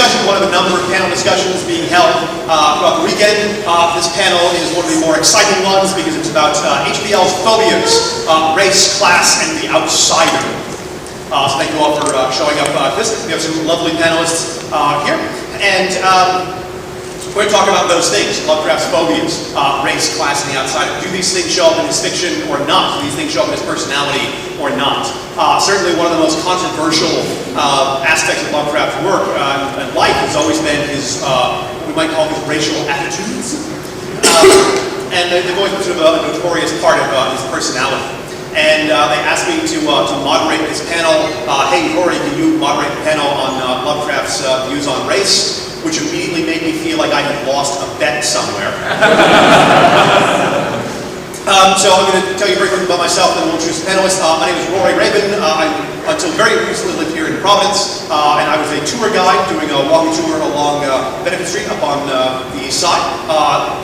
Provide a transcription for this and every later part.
discussion, one of a number of panel discussions being held throughout the weekend. This panel is one of the more exciting ones because it's about HPL'S phobias, race, class, and the outsider. So thank you all for showing up this. We have some lovely panelists here. And we're going to talk about those things, Lovecraft's phobias, race, class, and the outsider. Do these things show up in his fiction or not? Do these things show up in his personality or not? Certainly one of the most controversial aspects of Lovecraft's work and life has always been his, what we might call his racial attitudes. And they've always been sort of a notorious part of his personality. And they asked me to moderate this panel. Hey, Rory, can you moderate the panel on Lovecraft's views on race? Which immediately made me feel like I had lost a bet somewhere. So I'm going to tell you very quickly about myself, and then we'll introduce the panelists. My name is Rory Raven. I, until very recently, lived here in Providence, and I was a tour guide doing a walking tour along Benefit Street up on the east side.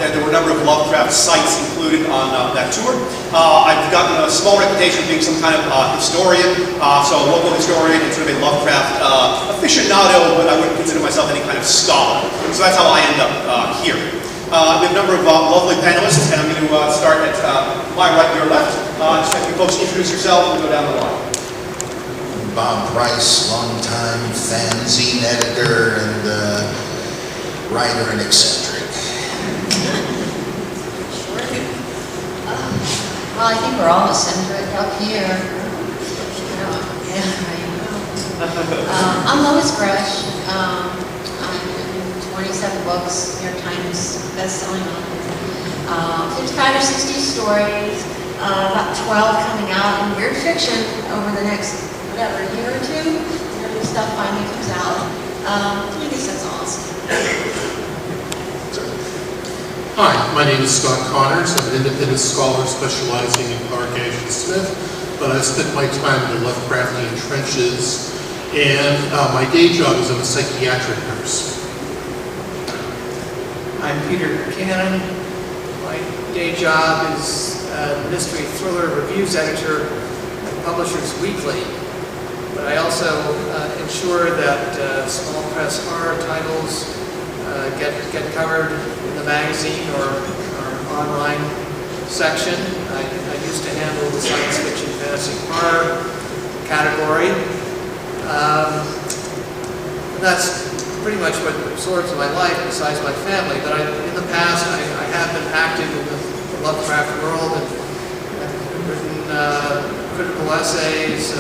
There were a number of Lovecraft sites included on that tour. I've gotten a small reputation of being some kind of historian, so a local historian and sort of a Lovecraft aficionado, but I wouldn't consider myself any kind of scholar. So that's how I end up here. We have a number of lovely panelists, and I'm going to start at my right, your left. Just have you folks introduce yourselves and go down the line. Bob Price, longtime fanzine editor and writer and eccentric. Well, I think we're all eccentric up here. I'm Lois Gresh. I'm in 27 books, New York Times best-selling author. 55 or 60 stories, about 12 coming out in weird fiction over the next, whatever, year or two. New stuff finally comes out. I guess that's awesome. Hi, my name is Scott Connors. I'm an independent scholar specializing in Clark Ashton Smith, but I spent my time in the Lovecraftian trenches, and my day job is I'm a psychiatric nurse. I'm Peter Cannon. My day job is mystery thriller reviews editor at Publishers Weekly, but I also ensure that small press horror titles get covered in the magazine or online section. I used to handle the science fiction, fantasy, horror category. That's pretty much what absorbs my life besides my family. But in the past, I have been active in the Lovecraft world and I've written critical essays.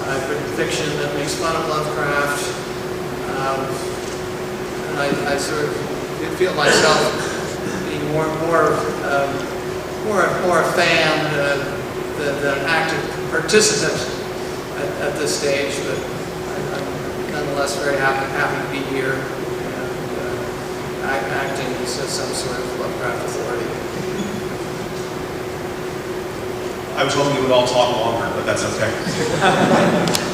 I've written fiction that makes fun of Lovecraft. And I sort of feel myself being more a fan than an active participant at this stage, but I'm nonetheless very happy to be here and acting as some sort of Lovecraft authority. I was hoping you would all talk longer, but that's okay.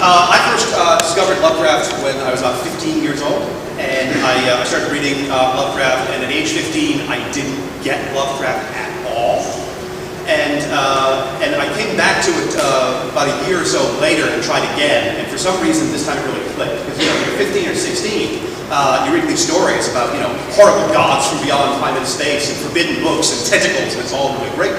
I first discovered Lovecraft when I was about 15 years old, and I started reading Lovecraft, and at age 15, I didn't get Lovecraft at all. And I came back to it about a year or so later and tried again, and for some reason this time it really clicked. Because you're 15 or 16, you read these stories about horrible gods from beyond time and space, and forbidden books and tentacles, and it's all really great.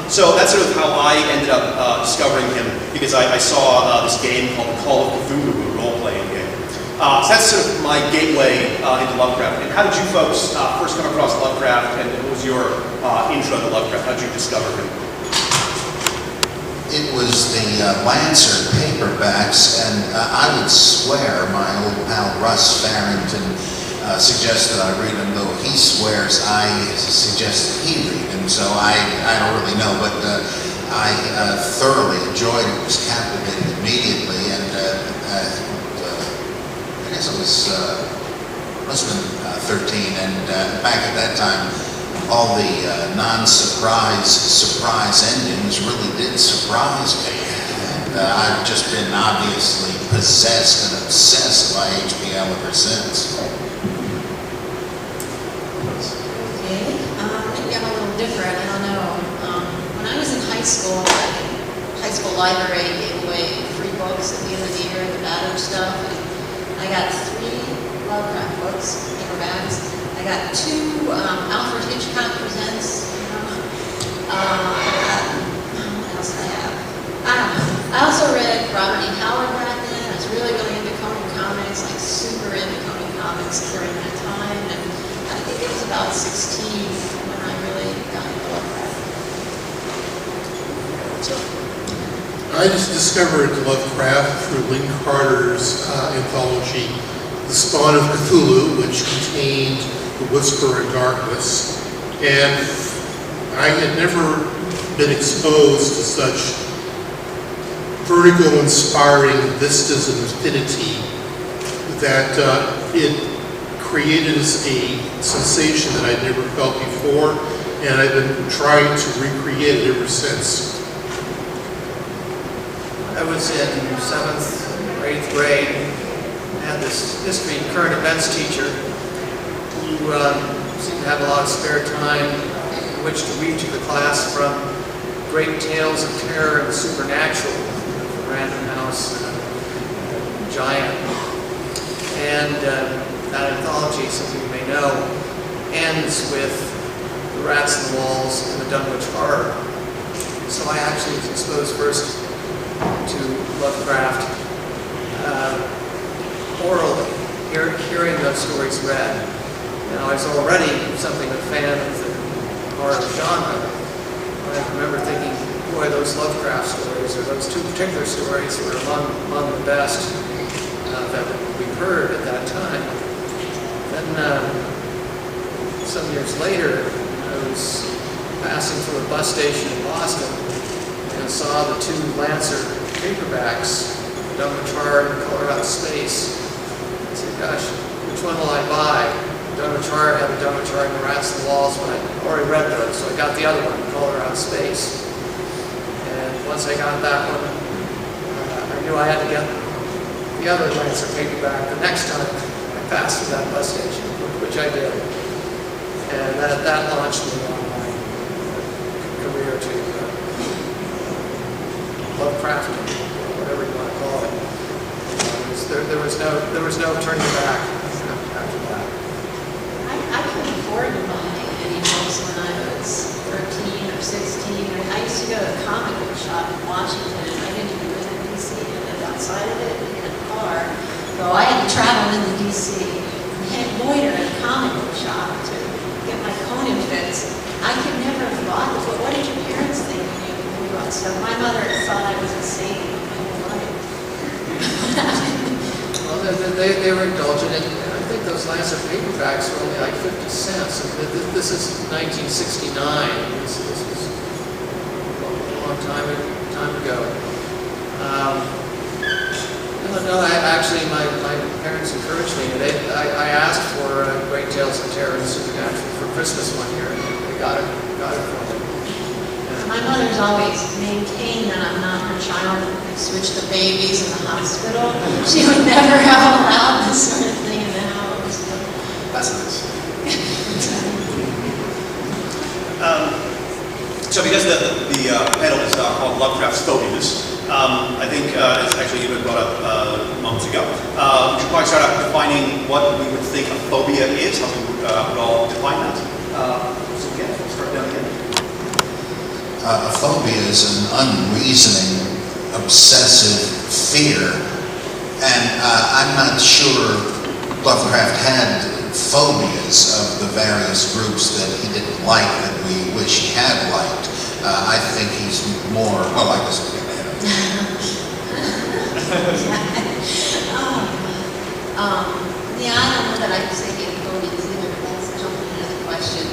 So that's sort of how I ended up discovering him, because I saw this game called The Call of Cthulhu, a role-playing game. So that's sort of my gateway into Lovecraft. And how did you folks first come across Lovecraft, and what was your intro to Lovecraft? How did you discover him? It was the Lancer paperbacks, and I would swear my old pal Russ Farrington suggested I read them, though he swears I suggested he read them, so I don't really know, but I thoroughly enjoyed it, was captivated immediately, and I guess it was, must have been 13, and back at that time, all the surprise endings really did surprise me, and I've just been obviously possessed and obsessed by HPL ever since. Maybe I'm a little different, I don't know. When I was in high school, the high school library gave away free books at the end of the year, the battered stuff. And I got 3 Lovecraft books, paperbacks. I got 2 Alfred Hitchcock Presents. What else did I have? I don't know. I also read Robert E. Howard back then. I was really into Conan comics, like super into Conan comics during that time. And I think it was about 16 when I really got into Lovecraft. I just discovered Lovecraft through Lynn Carter's anthology, The Spawn of Cthulhu, which contained The Whisper in Darkness. And I had never been exposed to such vertigo-inspiring vistas of infinity that it created a sensation that I'd never felt before, and I've been trying to recreate it ever since. I was in 7th or 8th grade and had this history and current events teacher who seemed to have a lot of spare time in which to read to the class from great tales of terror and the supernatural, the Random House, Giant. And that anthology, some of you may know, ends with The Rats in the Walls and the Dunwich Horror. So I actually was exposed first to Lovecraft orally, hearing those stories read. Now, I was already something of a fan of the horror genre. I remember thinking, boy, those Lovecraft stories, or those 2 particular stories, were among the best that we heard at that time. Then, some years later, I was passing through a bus station in Boston and saw the 2 Lancer paperbacks, Dunwich Horror and Color Out of Space. I said, gosh, which one will I buy? Dunwich Horror had the Dunwich Horror and the Rats in the Walls, but I already read those, so I got the other one, Color Out of Space. And once I got that one, I knew I had to get the other Lancer paperback the next time I passed through that bus station, which I did. And that launched me on my career to Lovecraft, whatever you want to call it. There was no turning back after that. I couldn't afford to buy any books when I was 13 or 16. I used to go to a comic book shop in Washington. I didn't even live in D.C. I lived outside of it in a car. So I had to travel into D.C. and had loiter at a comic book shop to get my Conan fix. I could never have bought it, but what did your parents think when you bought stuff? My mother thought I was insane my whole life. Well, they were indulgent, and I think those Lancer paperbacks were only like 50 cents. And this is 1969. This was a long time ago. No, my parents encouraged me. I asked for Great Tales of Terror and Supernatural for Christmas one year, and they got it for me. My mother's always maintained that I'm not her child. I switched the babies in the hospital. She would never have allowed this sort of thing in the house. That's nice. So because the panel is called Lovecraft's Phobias, I think, as actually you had brought up moments ago, we should probably start out defining what we would think a phobia is, how we would all define that. So again, we'll start down again. A phobia is an unreasoning, obsessive fear, and I'm not sure Lovecraft had phobias of the various groups that he didn't like that we wish he had liked. I think he's more, well, I guess we'll get ahead of Yeah, I don't know that I could say he had phobias either, but that's jumping into the question.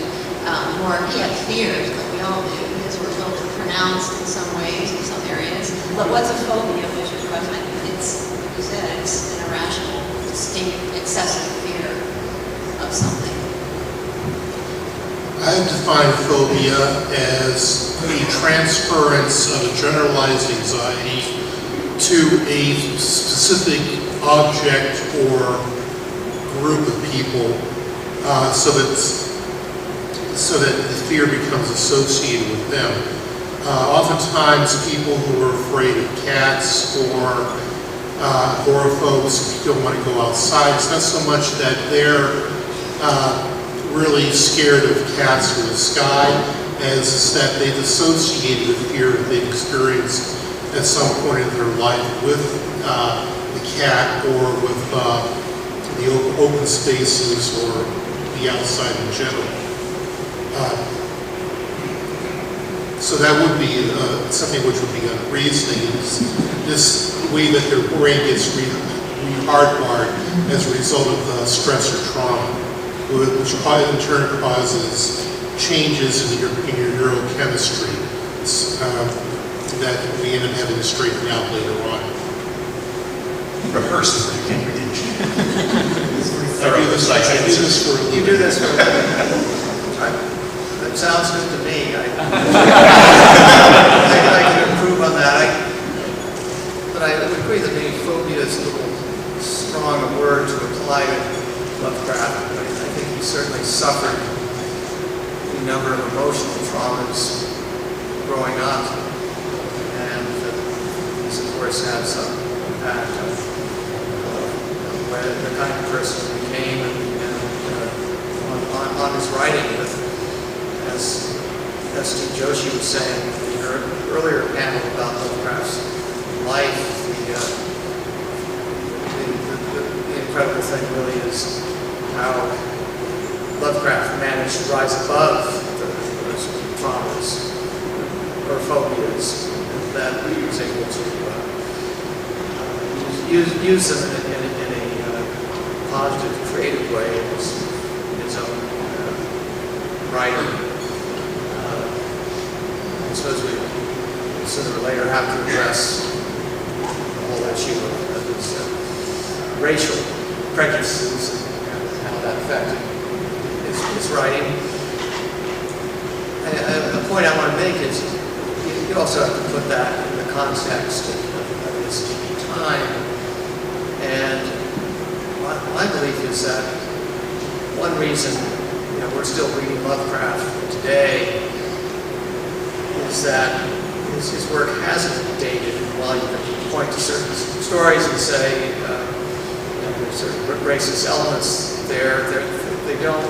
More, he had fears, but we all do, because we're both pronounced in some ways, in some areas. But what's a phobia, which is what I think it's, like you said, it's an irrational, distinct, excessive fear of something. I define phobia as the transference of a generalized anxiety to a specific object or group of people, so that the fear becomes associated with them. Oftentimes, people who are afraid of cats or Agoraphobes don't want to go outside. It's not so much that they're really scared of cats or the sky, as that they dissociate the fear that they've experienced at some point in their life with the cat or with the open spaces or the outside in general. So that would be something which would be unreasoning, is this way that their brain gets re-hardwired as a result of stress or trauma, which in turn causes changes in your neurochemistry that we end up having to straighten out later on. Rehearse is what you can't read. I do this for a living. You do this for a living. That sounds good to me. I can improve on that. But I would agree that maybe phobia is a little strong a word to apply to Lovecraft. But I think he certainly suffered a number of emotional traumas growing up. And this, of course, had some impact on the kind of person he became and on his writing. As Steve Joshi was saying in your earlier panel about Lovecraft's life, the incredible thing really is how Lovecraft managed to rise above those traumas or phobias, and that he was able to use them in a positive, creative way in his own writing. I suppose we sooner or later have to address the whole issue of his racial prejudices and how that affected his writing. A point I want to make is you also have to put that in the context of his time. And my belief is that one reason we're still reading Lovecraft today is that his work hasn't been dated. And while you can point to certain stories and say there's certain racist elements there, they don't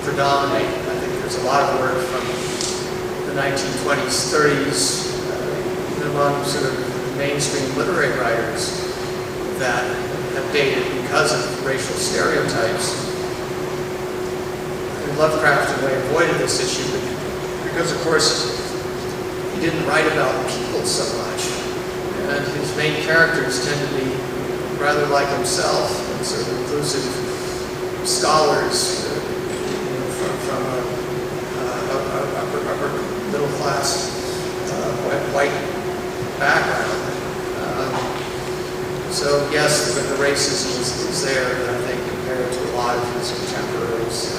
predominate. I think there's a lot of work from the 1920s, 30s, among sort of mainstream literary writers that have dated because of racial stereotypes. And Lovecraft, in a way, avoided this issue because, of course, he didn't write about people so much, and his main characters tend to be rather like himself, and sort of inclusive scholars from a upper middle class white background. So yes, the racism is there, and I think compared to a lot of his contemporaries,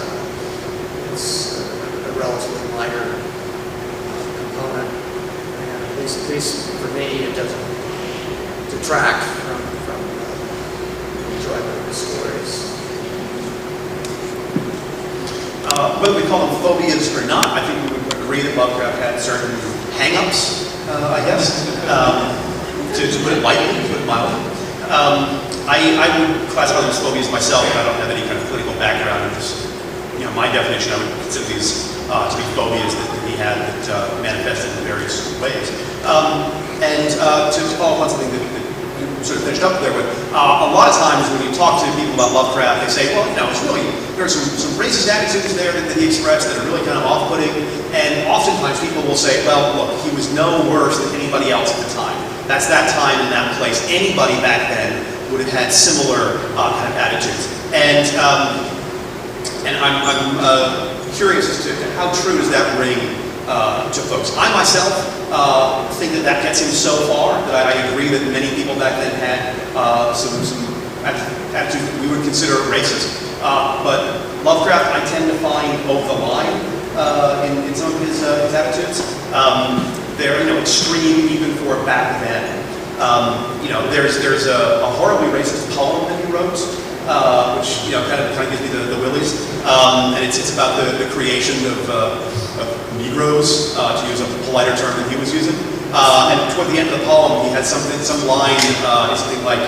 it's a relatively minor component. At least for me, it doesn't detract from enjoyment of the stories. Whether we call them phobias or not, I think we would agree that Lovecraft had certain hang-ups, I guess, to put it lightly, to put it mildly. I would classify them as phobias myself, and I don't have any kind of political background. Just, my definition, I would consider these to be phobias that he had that manifested in various ways. And to follow up on something that you sort of finished up there with, a lot of times when you talk to people about Lovecraft, they say, well, it's really, there are some racist attitudes there that he expressed that are really kind of off-putting, and oftentimes people will say, well, look, he was no worse than anybody else at the time. That's that time and that place. Anybody back then would have had similar kind of attitudes. And I'm curious as to how true does that ring to folks. I myself think that gets him so far that I agree that many people back then had some attitudes that we would consider racist. But Lovecraft, I tend to find over the line in some of his attitudes. They're extreme even for back then. There's a horribly racist poem that he wrote which kind of gives me the willies, and it's about the creation of Negroes, to use a politer term that he was using. And toward the end of the poem, he had some line, something like,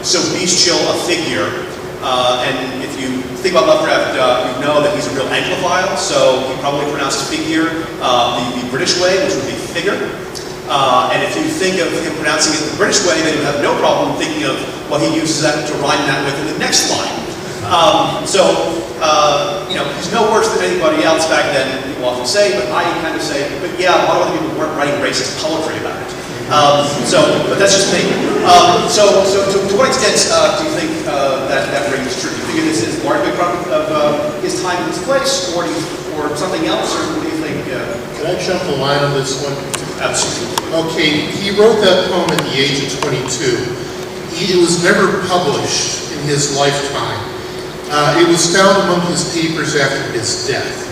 so bestial a figure. And if you think about Lovecraft, you know that he's a real Anglophile, so he probably pronounced figure the British way, which would be figure. And if you think of him pronouncing it the British way, then you have no problem thinking of what he uses that to rhyme that with in the next line. He's no worse than anybody else back then, people often say, but I kind of say, but yeah, a lot of other people weren't writing racist poetry about it. But that's just me. To what extent do you think that rings true? Do you think this is largely a product of his time and his place, or something else, or what do you think? Can I jump the line on this one? Absolutely. Okay, he wrote that poem at the age of 22. It was never published in his lifetime. It was found among his papers after his death.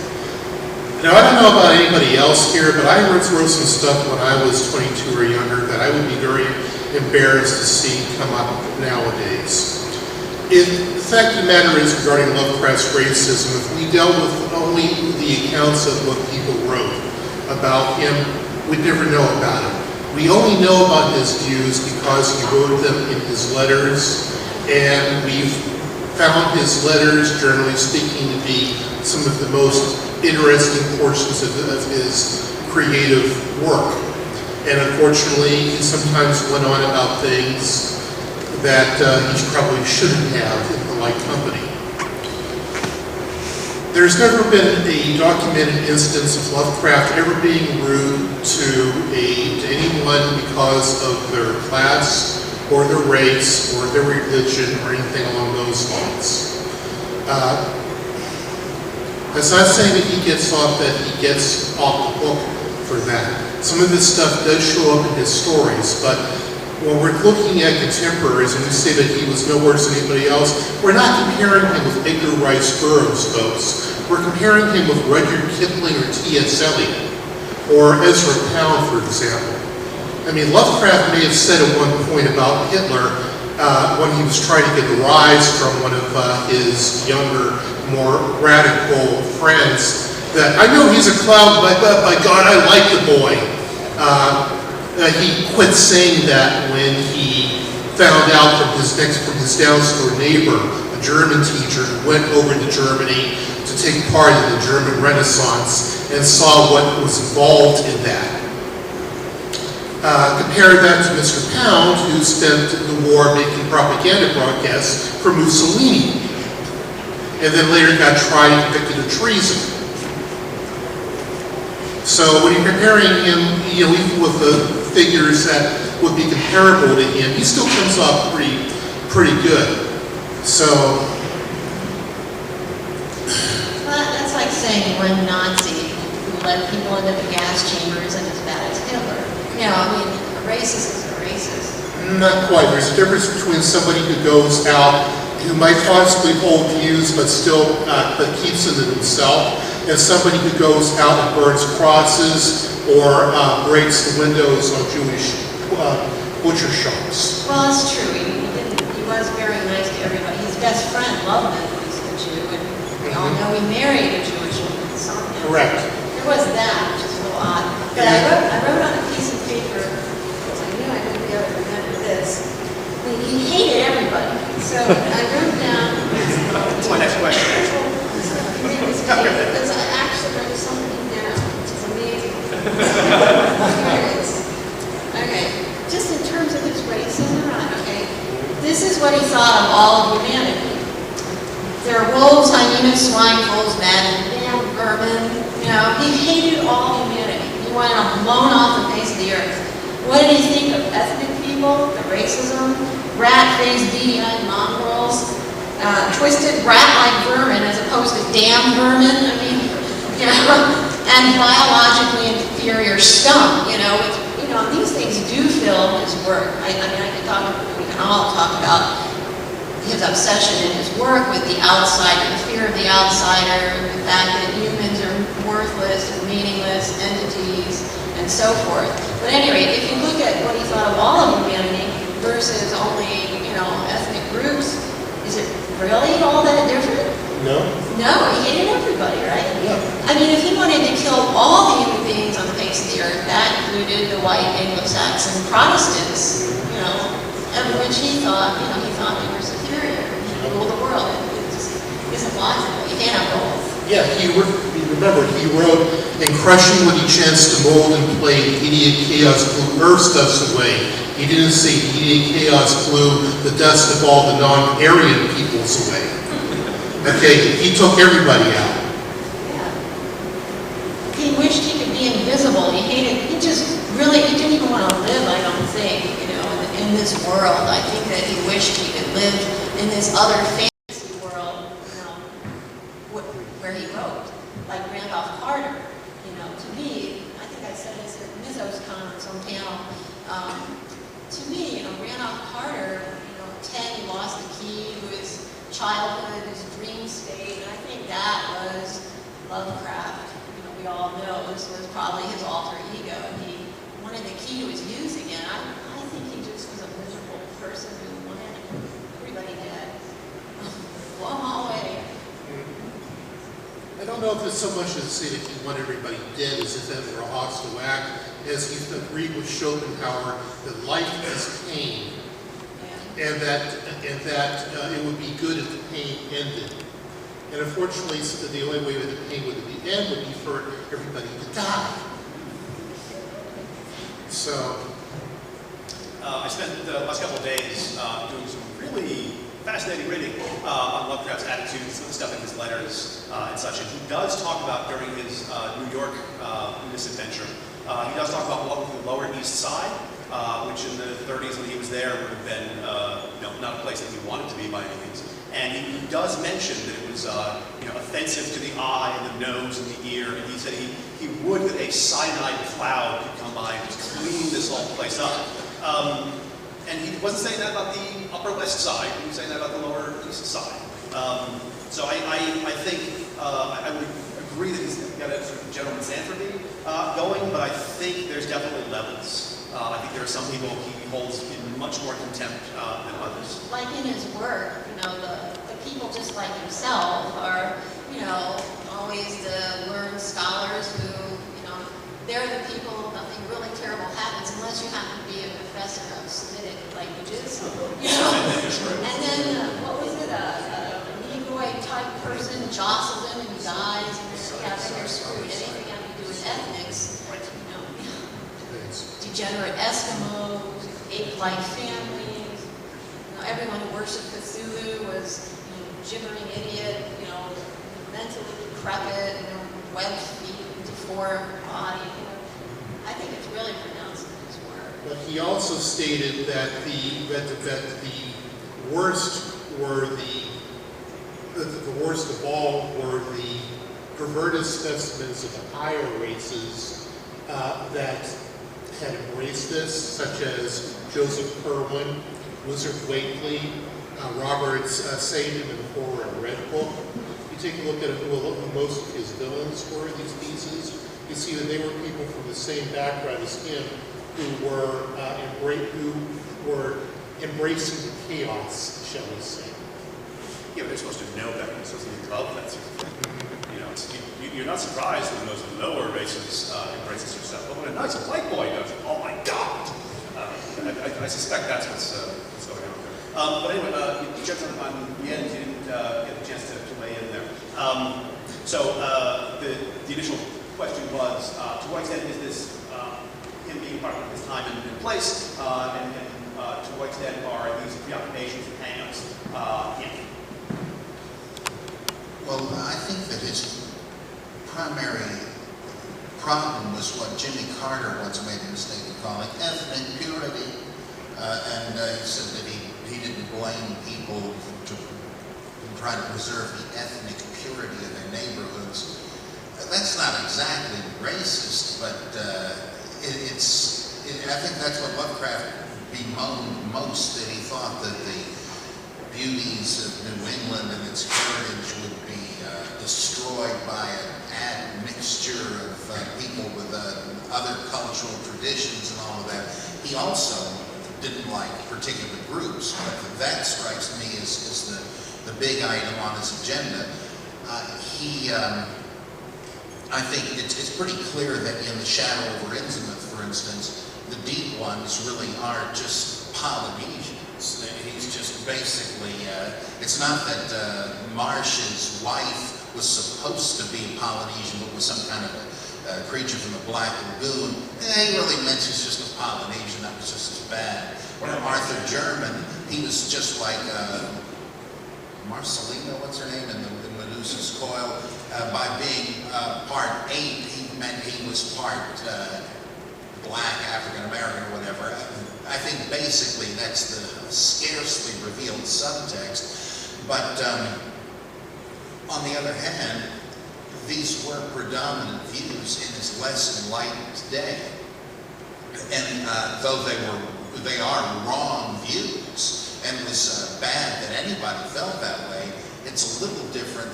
Now, I don't know about anybody else here, but I wrote some stuff when I was 22 or younger that I would be very embarrassed to see come up nowadays. The fact of the matter is, regarding Lovecraft's racism, if we dealt with only the accounts of what people wrote about him, we'd never know about it. We only know about his views because he wrote them in his letters, and we've found his letters, generally speaking, to be some of the most interesting portions of his creative work. And unfortunately, he sometimes went on about things that he probably shouldn't have in polite company. There's never been a documented instance of Lovecraft ever being rude to anyone because of their class or their race or their religion or anything along those lines. That's not saying that he gets off the hook for that. Some of this stuff does show up in his stories, but when we're looking at contemporaries and we say that he was no worse than anybody else, we're not comparing him with Edgar Rice Burroughs, folks. We're comparing him with Rudyard Kipling or T.S. Eliot, or Ezra Pound, for example. I mean, Lovecraft may have said at one point about Hitler, when he was trying to get a rise from one of his younger, more radical friends, that I know he's a clown, but by God, I like the boy. He quit saying that when he found out from his downstore neighbor, a German teacher who went over to Germany to take part in the German Renaissance and saw what was involved in that. Compare that to Mr. Pound, who spent the war making propaganda broadcasts for Mussolini, and then later got tried and convicted of treason. So when you're comparing him, even with the figures that would be comparable to him, he still comes off pretty good. So. Well, that's like saying one Nazi who led people into the gas chambers and as bad as Hitler. A racist is a racist. Not quite. There's a difference between somebody who goes out, who might possibly hold views, but still but keeps them to himself, and somebody who goes out and burns crosses or breaks the windows on Jewish butcher shops. Well, it's true. He was very nice to everybody. His best friend loved him. He's a Jew, and we all know he married a Jewish woman. Correct. There was that, which is a little odd. But I wrote on a piece of paper, because I knew I wouldn't be able to remember this. He hated everybody. So I wrote down. That's my next question. Because I actually wrote something down, which is amazing. Okay, just in terms of his racism, okay, this is what he thought of all of humanity. There are wolves, hyenas, swine, fools, madmen, damn vermin. He hated all humanity. He wanted them blown off the face of the earth. What did he think of ethnic people, the racism, rat-faced, beady-eyed mongrels, twisted rat-like vermin as opposed to damn vermin? And biologically inferior scum. These things do fill his work. We can all talk about his obsession in his work with the outsider, the fear of the outsider, the fact that humans are worthless and meaningless entities, and so forth. But at any rate, if you look at what he thought of all of humanity versus only, ethnic groups, Is it really all that different? No? No, he hated everybody, right? Yeah. I mean, if he wanted to kill all the human beings on the face of the earth, that included the white Anglo-Saxon Protestants, you know, of which he thought they were superior, he ruled the world. It just isn't logical. You can't have both. Yeah, remember, he wrote, "In crushing what he chanced to mold and play, idiot chaos blew Earth's dust away." He didn't say idiot chaos blew the dust of all the non-Aryan peoples away. Okay, he took everybody out. Yeah. He wished he could be invisible. He didn't even want to live, I don't think, you know, in this world. I think that he wished he could live in this other fantasy world, you know, where he wrote, like Randolph Carter. You know, to me, I think I said this at MizosCon on some panel. To me, you know, Randolph Carter, you know, 10, he lost the key to his childhood, his dream state, and I think that was Lovecraft. You know, we all know this was probably his alter ego, and he wanted the key to his youth again. I think he just was a miserable person who wanted everybody dead. Blow them all away. I don't know if it's so much as say that he wanted everybody dead as if that were a hostile act, as he agreed with Schopenhauer that life is pain, and that it would be good if the pain ended. And unfortunately, so the only way that the pain would end would be for everybody to die. So, I spent the last couple of days doing some really fascinating reading on Lovecraft's attitudes, some of the stuff in his letters and such. And he does talk about during his New York misadventure. He does talk about walking through the Lower East Side, which in the 30s when he was there would have been not a place that he wanted to be by any means. And he does mention that it was offensive to the eye and the nose and the ear. And he said he would that a cyanide cloud could come by and just clean this whole place up. And he wasn't saying that about the Upper West Side. He was saying that about the Lower East Side. So I think I would agree that he's got a sort of general misanthropy going, but I think there's definitely levels. I think there are some people he holds in much more contempt than others. Like in his work, you know, the people just like himself are, you know, always the learned scholars who, you know, they're the people, nothing really terrible happens unless you happen to be a professor of Semitic languages, you know. And then, what was it, a Negroid type person jostles him and he dies, and then you're screwed. Anything having to do with ethnics, you know, degenerate Eskimos, ape-like families, you know, everyone who worshipped Cthulhu was, you know, gibbering idiot, you know, mentally decrepit, you know, webbed feet, deformed body. You know. I think it's really pronounced in his work. but he also stated that the worst were the worst of all were the perverted specimens of the higher races that had embraced this, such as Joseph Kerwin, Wizard Wakely, Robert Sagan in the Horror and Red Book. You take a look at who most of his villains were in these pieces, you see that they were people from the same background as him who were embracing the chaos, shall we say. Yeah, but they're supposed to know better. They're supposed to be above that sort of thing. You know, you're not surprised when those lower races embrace this sort of stuff. But when a nice white boy does it, oh my God! I suspect that's what's going on there. But anyway, you jumped on the end. You didn't get a chance to weigh in there. So the initial question was, to what extent is this him being part of his time and place, and to what extent are these preoccupations and hang-ups him? Well, I think that his primary problem was what Jimmy Carter once made a mistake of calling ethnic purity. And he said that he didn't blame people to try to preserve the ethnic purity of their neighborhoods. That's not exactly racist, but I think that's what Lovecraft bemoaned most, that he thought that the beauties of New England and its heritage would be destroyed by an admixture of people with other cultural traditions and all of that. He also didn't like particular groups, but that strikes me as the big item on his agenda. I think it's pretty clear that in The Shadow over Innsmouth, for instance, the deep ones really are just Polynesians. He's just basically, it's not that Marsh's wife was supposed to be Polynesian, but was some kind of a creature from the Black Lagoon. He really meant she's just a Polynesian, that was just as bad. Or Arthur German, he was just like Marcelina, what's her name, in Medusa's Coil. By being part 8, he meant he was part black, African-American, or whatever. I think basically that's the scarcely revealed subtext. But on the other hand, these were predominant views in his less enlightened day. And though they are wrong views, and it was bad that anybody felt that way, it's a little different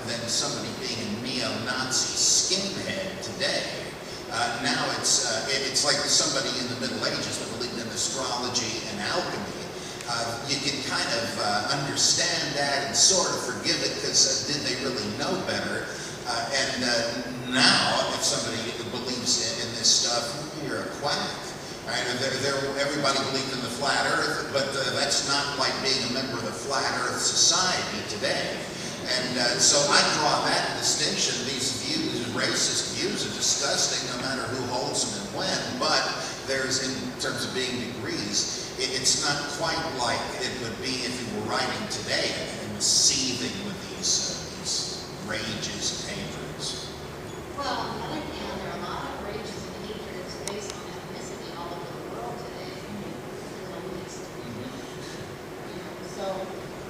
than somebody being a neo-Nazi skinhead today. Now it's like somebody in the Middle Ages that believed in astrology and alchemy. You can kind of understand that and sort of forgive it because did they really know better? Now, if somebody believes in this stuff, you're a quack. Right? Everybody believed in the flat earth, but that's not like being a member of the flat earth society today. And so I draw that distinction. These views, racist views, are disgusting no matter who holds them and when, but there's, in terms of being degrees, it's not quite like it would be if you were writing today and was seething with these rages and hatreds. Well, on the other hand, there are a lot of rages and hatreds based on ethnicity all over the world today. At least. So.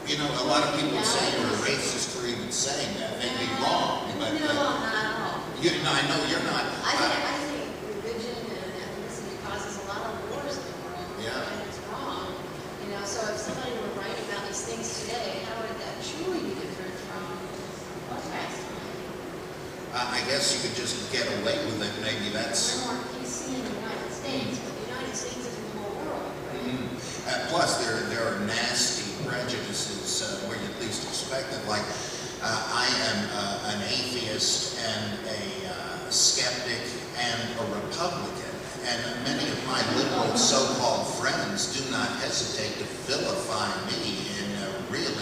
You know, a lot of people say you're a racist for even saying that. They'd be wrong. But, no, not at all. I know you're not. I think religion and ethnicity causes a lot of wars in the world. Yeah. And it's wrong. So if somebody were writing about these things today, how would that truly be different from Lovecraft's time? I guess you could just get away with it. Maybe that's. We're more PC in the United States, but the United States isn't the whole world, right? Plus, there are nasty prejudices where you least expect it. Like, I am an atheist and a skeptic and a Republican, and many of my liberal so-called friends do not hesitate to vilify me in really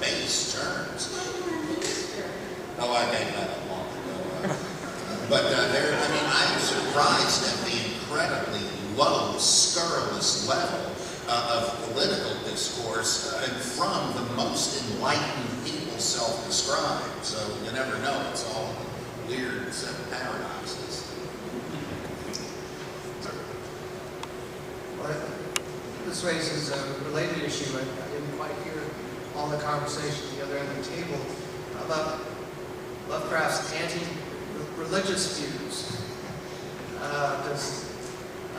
base terms. Oh, I gave that up long ago. But I'm surprised at the incredibly low, scurrilous level of political discourse from the most enlightened people self-described. So you never know, it's all a weird set of paradoxes. Well, this raises a related issue. I didn't quite hear all the conversation at the other end of the table about Lovecraft's anti-religious views.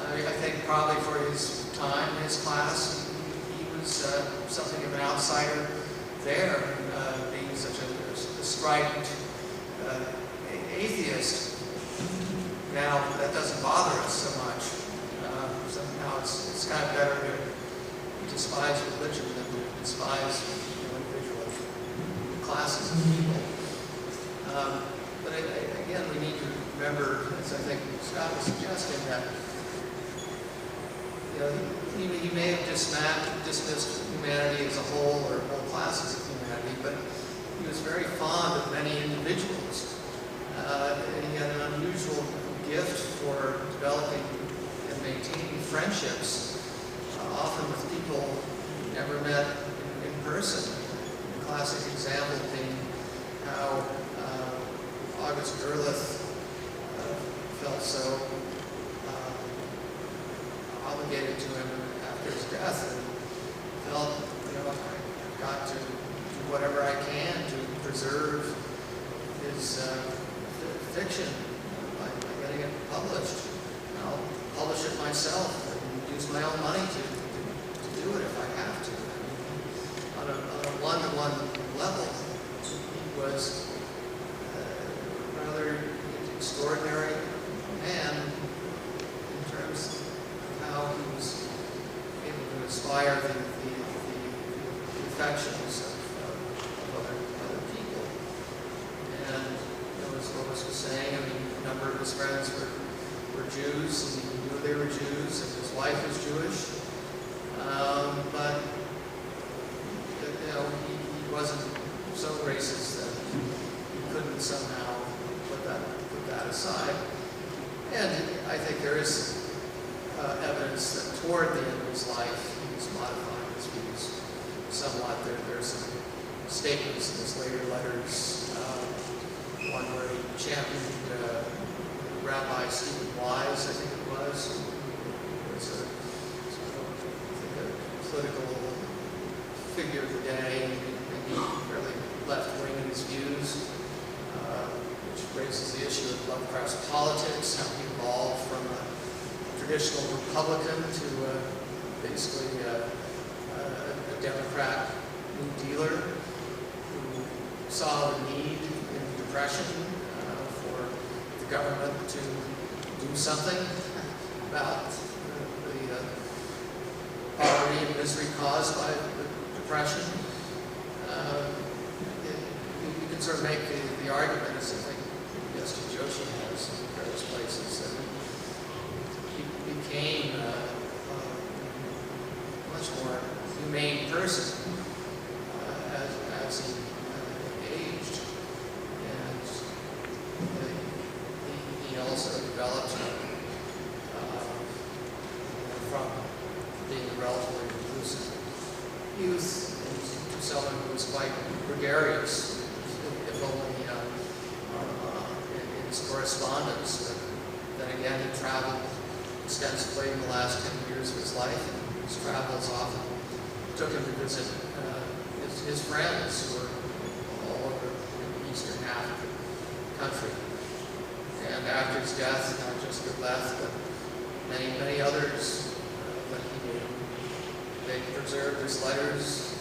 I think probably for his time, his class, he was something of an outsider there, being such a strident atheist. Now, that doesn't bother us so much. Somehow it's kind of better to despise religion than to despise individual classes of people. But again, we need to remember, as I think Scott was suggesting, that he may have dismissed humanity as a whole or whole classes of humanity, but he was very fond of many individuals. And he had an unusual gift for developing and maintaining friendships, often with people he never met in person. The classic example being how August Derleth felt so obligated to him after his death, and felt, I've got to do whatever I can to preserve his fiction by getting it published. And I'll publish it myself and use my own money to do it if I have to. On a one-to-one level, he was a rather extraordinary man in terms of how he was able his friends were Jews, and he knew they were Jews, and his wife was Jewish. But you know, he wasn't so racist that he couldn't somehow put that aside. And I think there is evidence that toward the end of his life, he was modifying his views somewhat. There's some statements in his later letters, one where he championed Rabbi Stephen Wise, I think it was, who was a political figure of the day, and he fairly left-wing in his views, which raises the issue of Lovecraft's politics, how he evolved from a traditional Republican to basically a Democrat New Dealer who saw the need in the Depression for the government to do something about the poverty and misery caused by the Depression. You can sort of make the argument, as I think Yesti Joshi has in various places, that he became a much more humane person as he aged, and he also developed from being a relatively reclusive youth into someone who was quite gregarious, if only in his correspondence. But then again, he traveled extensively in the last 10 years of his life, and his travels often took him to visit his friends who were all over the eastern half of the country. And after his death, not just the left, but many others that he knew, they preserved his letters.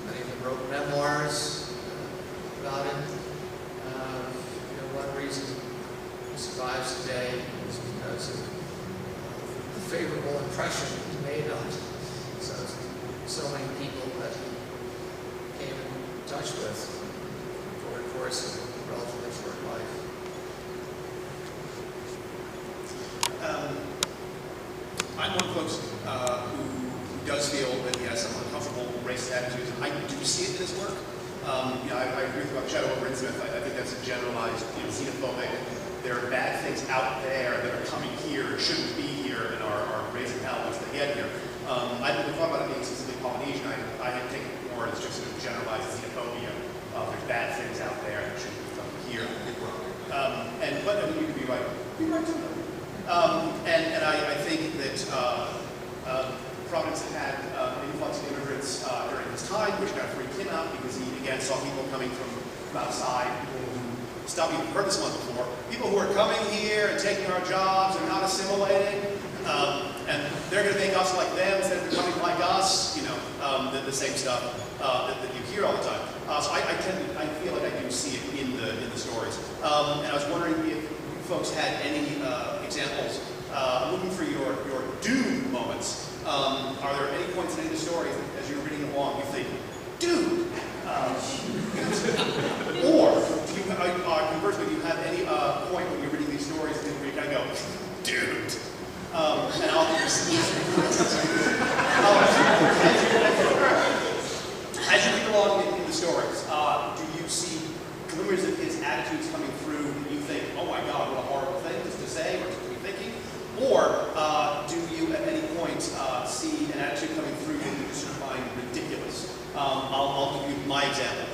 Many of them wrote memoirs about him. One reason he survives today is because of the favorable impression he made on so many people that he came in touch with over the course of a relatively short life. I'm one of the folks who does feel that he has some uncomfortable racist attitudes, and I do see it in his work. I agree with Shadow over Innsmouth. I think that's a generalized, xenophobic. There are bad things out there that are coming here, shouldn't be here, and are raising hell once they get here. I didn't talk about it being specifically Polynesian. I had taken it more as just sort of generalized xenophobia. There's bad things out there that shouldn't be coming here. But I mean, you could be right. Be right too. And I think that Providence had an influx of immigrants during his time, which kind of freaked him out because he, again, saw people coming from outside, people who stopped, you've heard this one before, people who are coming here and taking our jobs and not assimilating, and they're going to make us like them instead of becoming like us, the same stuff that you hear all the time. So I feel like I do see it in the stories. And I was wondering if you folks had any examples. I'm looking for your dude moments. Are there any points in any of the stories that, as you're reading along, you think, dude? Or conversely, do you have any point when you're reading these stories where you kind of go, dude? And as you read along in the stories, do you see glimmers of his attitudes coming through that you think, oh my God, what a horrible thing to say or to be thinking? Or do you at any point see an attitude coming through that you just find ridiculous? I'll give you my example.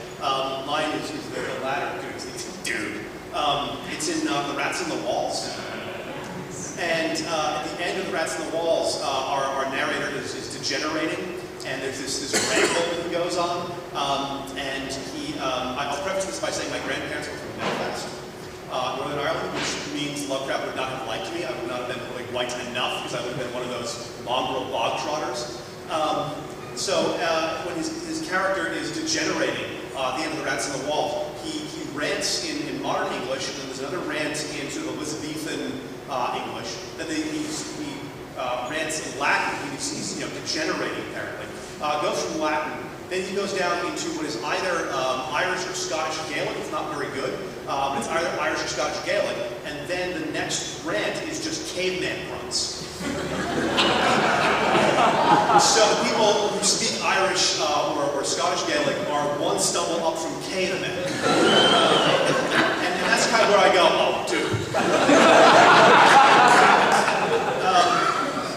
Mine is the latter, dude. It's in The Rats in the Walls. And at the end of The Rats in the Walls, our narrator is degenerating, and there's this ramble that goes on. And I'll preface this by saying my grandparents were from Belfast, Northern Ireland, which means Lovecraft would not have liked me. I would not have been really white enough, because I would have been one of those mongrel bog trotters. So when his character is degenerating at the end of The Rats in the Walls, he rants in modern English, and then there's another rant in sort of Elizabethan English. Then he rants in Latin. He's degenerating apparently. Goes from Latin. Then he goes down into what is either Irish or Scottish Gaelic. It's not very good. It's either Irish or Scottish Gaelic. And then the caveman grunts. So the people who speak Irish or Scottish Gaelic are one stumble up from cavemen. And that's kind of where I go, oh, dude.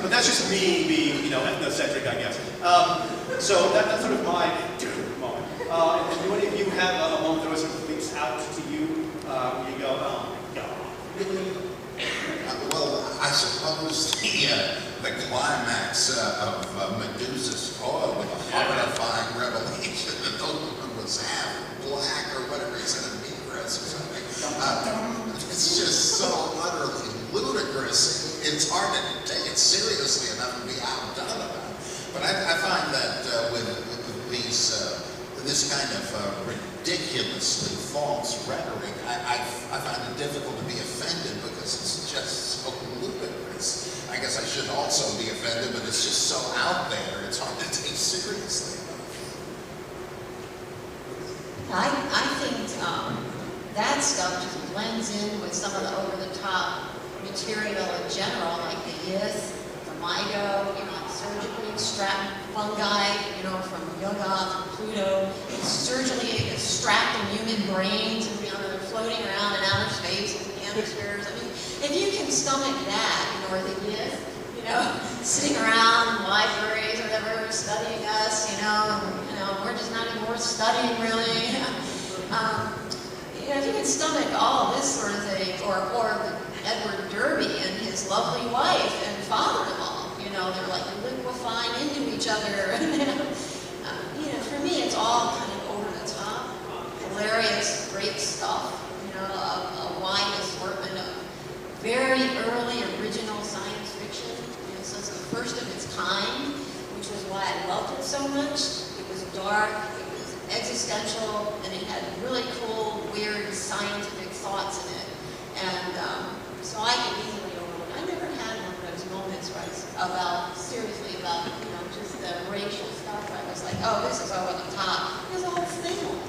But that's just me being, ethnocentric, I guess. So that's sort of my dude moment. And do any of you have a moment that always sort of leaps out to you? Where you go, oh my God, really? Well, I suppose the climax of Medusa's toil with a horrifying revelation that the woman was half black or whatever he said, a negress or something. It's just so utterly ludicrous. It's hard to take it seriously enough and be outdone about it. But I find that with this kind of ridiculously false rhetoric, I find it difficult to be offended because it's just so ludicrous. I guess I should also be offended, but it's just so out there, it's hard to take seriously. I think that stuff just blends in with some of the over-the-top material in general, like the Yith, the Mido, surgically extract fungi, from Yoga, from Pluto, surgically extracting human brains, and they're floating around in outer space and the hemispheres. I mean, if you can stomach that, or the Yith, sitting around in libraries or whatever, studying us, and we're just not even worth studying really. If you can stomach all this sort of thing, or Edward Derby and his lovely wife and father-in-law, they're like liquefying into each other. For me, it's all kind of over the top, hilarious, great stuff. A wide assortment of very early original science fiction. So it's the first of its kind, which was why I loved it so much. It was dark, it was existential, and it had really cool, weird scientific thoughts in it. And so I could easily overlook. I never had one of those moments where seriously about, just the racial stuff. I was like, oh, this is over the top. There's a whole thing on it.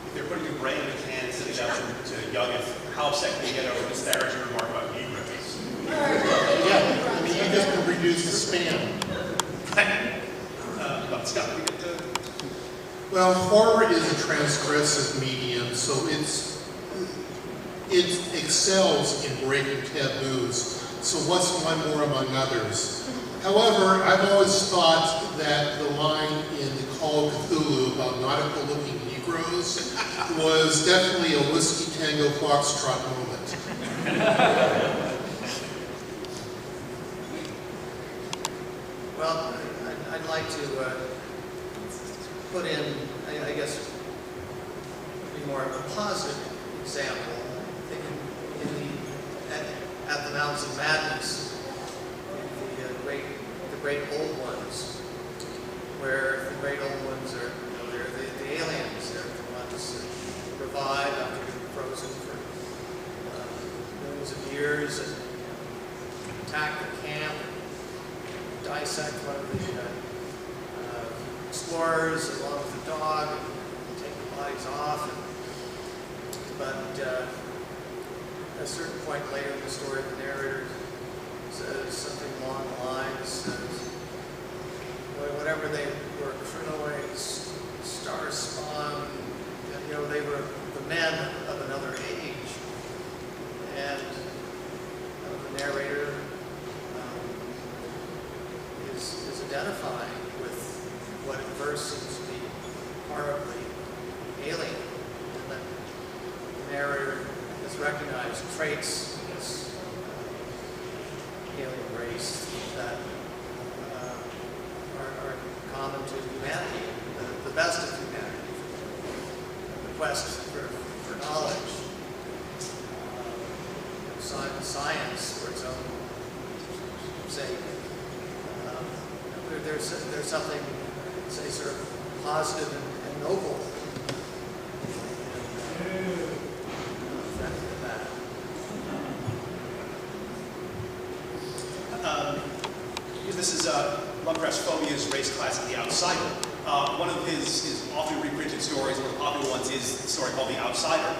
If they're putting your brain in a can and sending it out to Youngeth, how upset can you get over a disparaging remark about negress? Yeah, I mean, you just can reduce the spam. Scott, we get to... Well, horror is a transgressive medium, so it excels in breaking taboos. So what's one more among others? However, I've always thought that the line in The Call of Cthulhu about nautical-looking Negroes was definitely a whiskey tango foxtrot moment. Well, I'd like to put in, I guess, a more positive example. I think at the Mountains of Madness, the great old ones, where the great old ones are, they're the aliens. They're the ones that revive after being frozen for millions of years and attack the camp, dissect one of the explorers along with the dog and take the bodies off. But at a certain point later in the story, the narrator says something along the lines of whatever they were, Crinoids, star spawn, they were the men of another age. And the narrator is identifying with what at first seems to be horribly alien. And then the narrator has recognized traits in this alien race that are common to humanity, the best of humanity, the quest for knowledge, science for its own sake. There's something, say, sort of positive and noble in that. This is Lovecraft's Phobias, Race, Class, and the Outsider. One of his often reprinted stories, one of the popular ones, is a story called The Outsider,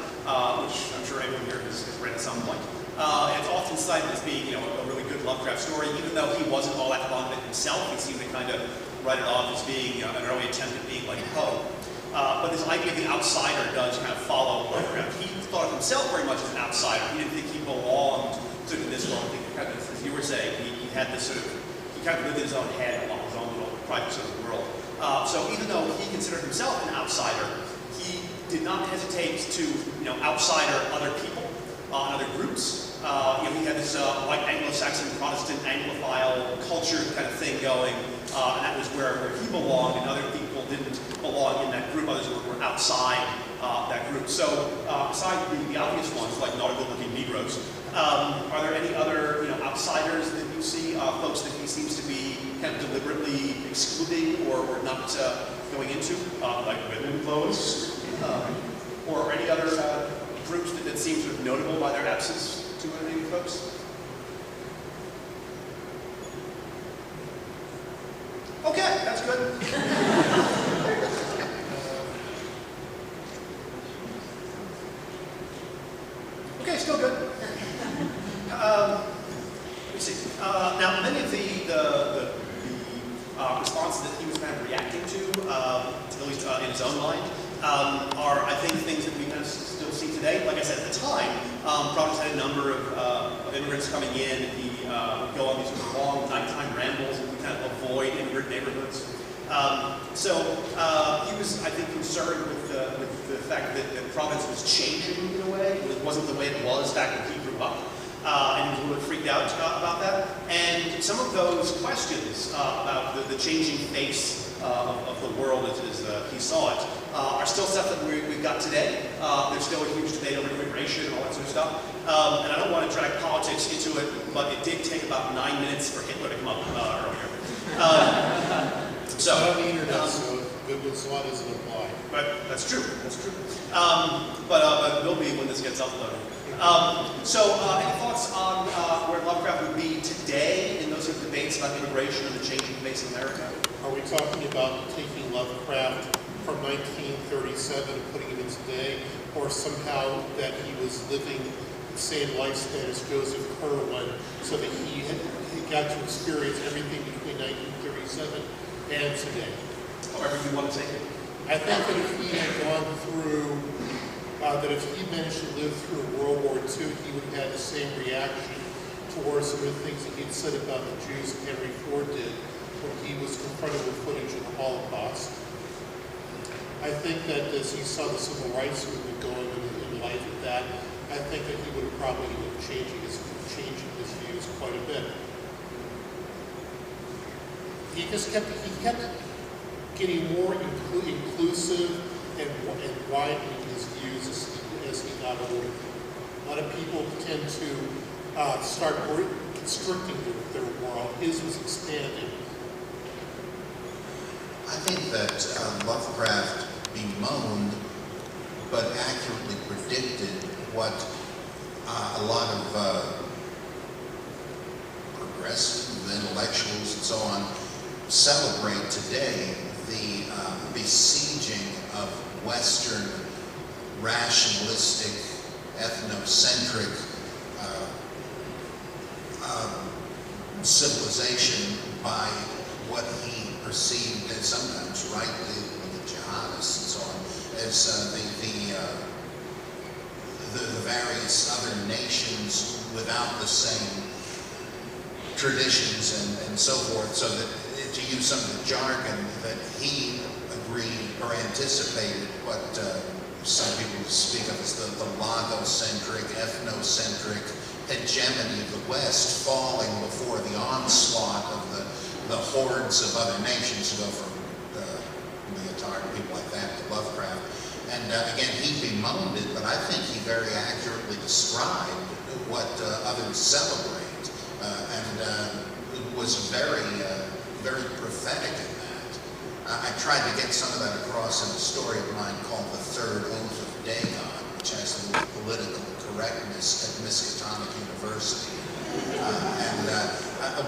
which I'm sure everyone here has read at some point. It's often cited as being, you know, a really good Lovecraft story, even though he wasn't all that fond of it himself. He seemed to kind of write it off as being an early attempt at being like Poe. But this idea of the outsider does kind of follow Lovecraft. He thought of himself very much as an outsider. He didn't think he belonged to this world. I think, kind of, as you were saying, he had this sort of, he kind of lived in his own head along his own little private sort of world. So even though he considered himself an outsider, he did not hesitate to, you know, outsider other people and other groups. You know, he had this white Anglo-Saxon Protestant Anglophile culture kind of thing going, and that was where he belonged, and other people didn't belong in that group. Others were outside that group. So aside the obvious ones, like not good-looking Negroes, are there any other, you know, outsiders that you see, folks that he seems to be kind of deliberately excluding or not going into, like women, Lois, or any other groups that seem sort of notable by their absence to any of you folks? Okay, that's good. Okay, still good. Let me see. Now, many of the responses that he was kind of reacting to, at least in his own mind, are, I think, things that we kind of still see today. Like I said, at the time, Providence had a number of immigrants coming in. He would go on these sort of long nighttime rambles and kind of avoid immigrant neighborhoods. So he was, I think, concerned with the fact that Providence was changing in a way. It wasn't the way it was back when he grew up. And he was a little bit freaked out about that. And some of those questions about the changing face of the world as he saw it are still stuff that we've got today. There's still a huge debate over immigration and all that sort of stuff. And I don't want to drag politics into it, but it did take about 9 minutes for Hitler to come up earlier. So on the internet, so it was a lot doesn't apply. But that's true. That's true. But it will be when this gets uploaded. Any thoughts on where Lovecraft would be today in those sort of debates about immigration and the changing face of America? Are we talking about taking Lovecraft from 1937 and putting him in today, or somehow that he was living the same lifespan as Joseph Curwen, so that he got to experience everything between 1937 and today? However you want to take it. I think that if he had gone through, that if he managed to live through World War II, he would have had the same reaction towards some of the things that he'd said about the Jews that Henry Ford did when he was confronted with footage of the Holocaust. I think that as he saw the civil rights movement going in light of that, I think that he would have probably ended up changing his views quite a bit. He kept getting more inclusive and widening his views as he got older. A lot of people tend to start constricting their world. His was expanding. I think that Lovecraft bemoaned but accurately predicted what a lot of progressive intellectuals and so on celebrate today, the besieging of Western rationalistic, ethnocentric civilization by what he perceived as, sometimes rightly, the jihadists and so on, as the various other nations without the same traditions and so forth, so that, to use some of the jargon, that he agreed or anticipated what some people speak of as the logocentric, ethnocentric hegemony of the West falling before the onslaught of the hordes of other nations, to go from Leotard and people like that to Lovecraft. And again, he bemoaned it, but I think he very accurately described what others celebrate, and was very prophetic in that. I tried to get some of that across in a story of mine called The Third Oath of Dagon, which has to do with political correctness at Miskatonic University.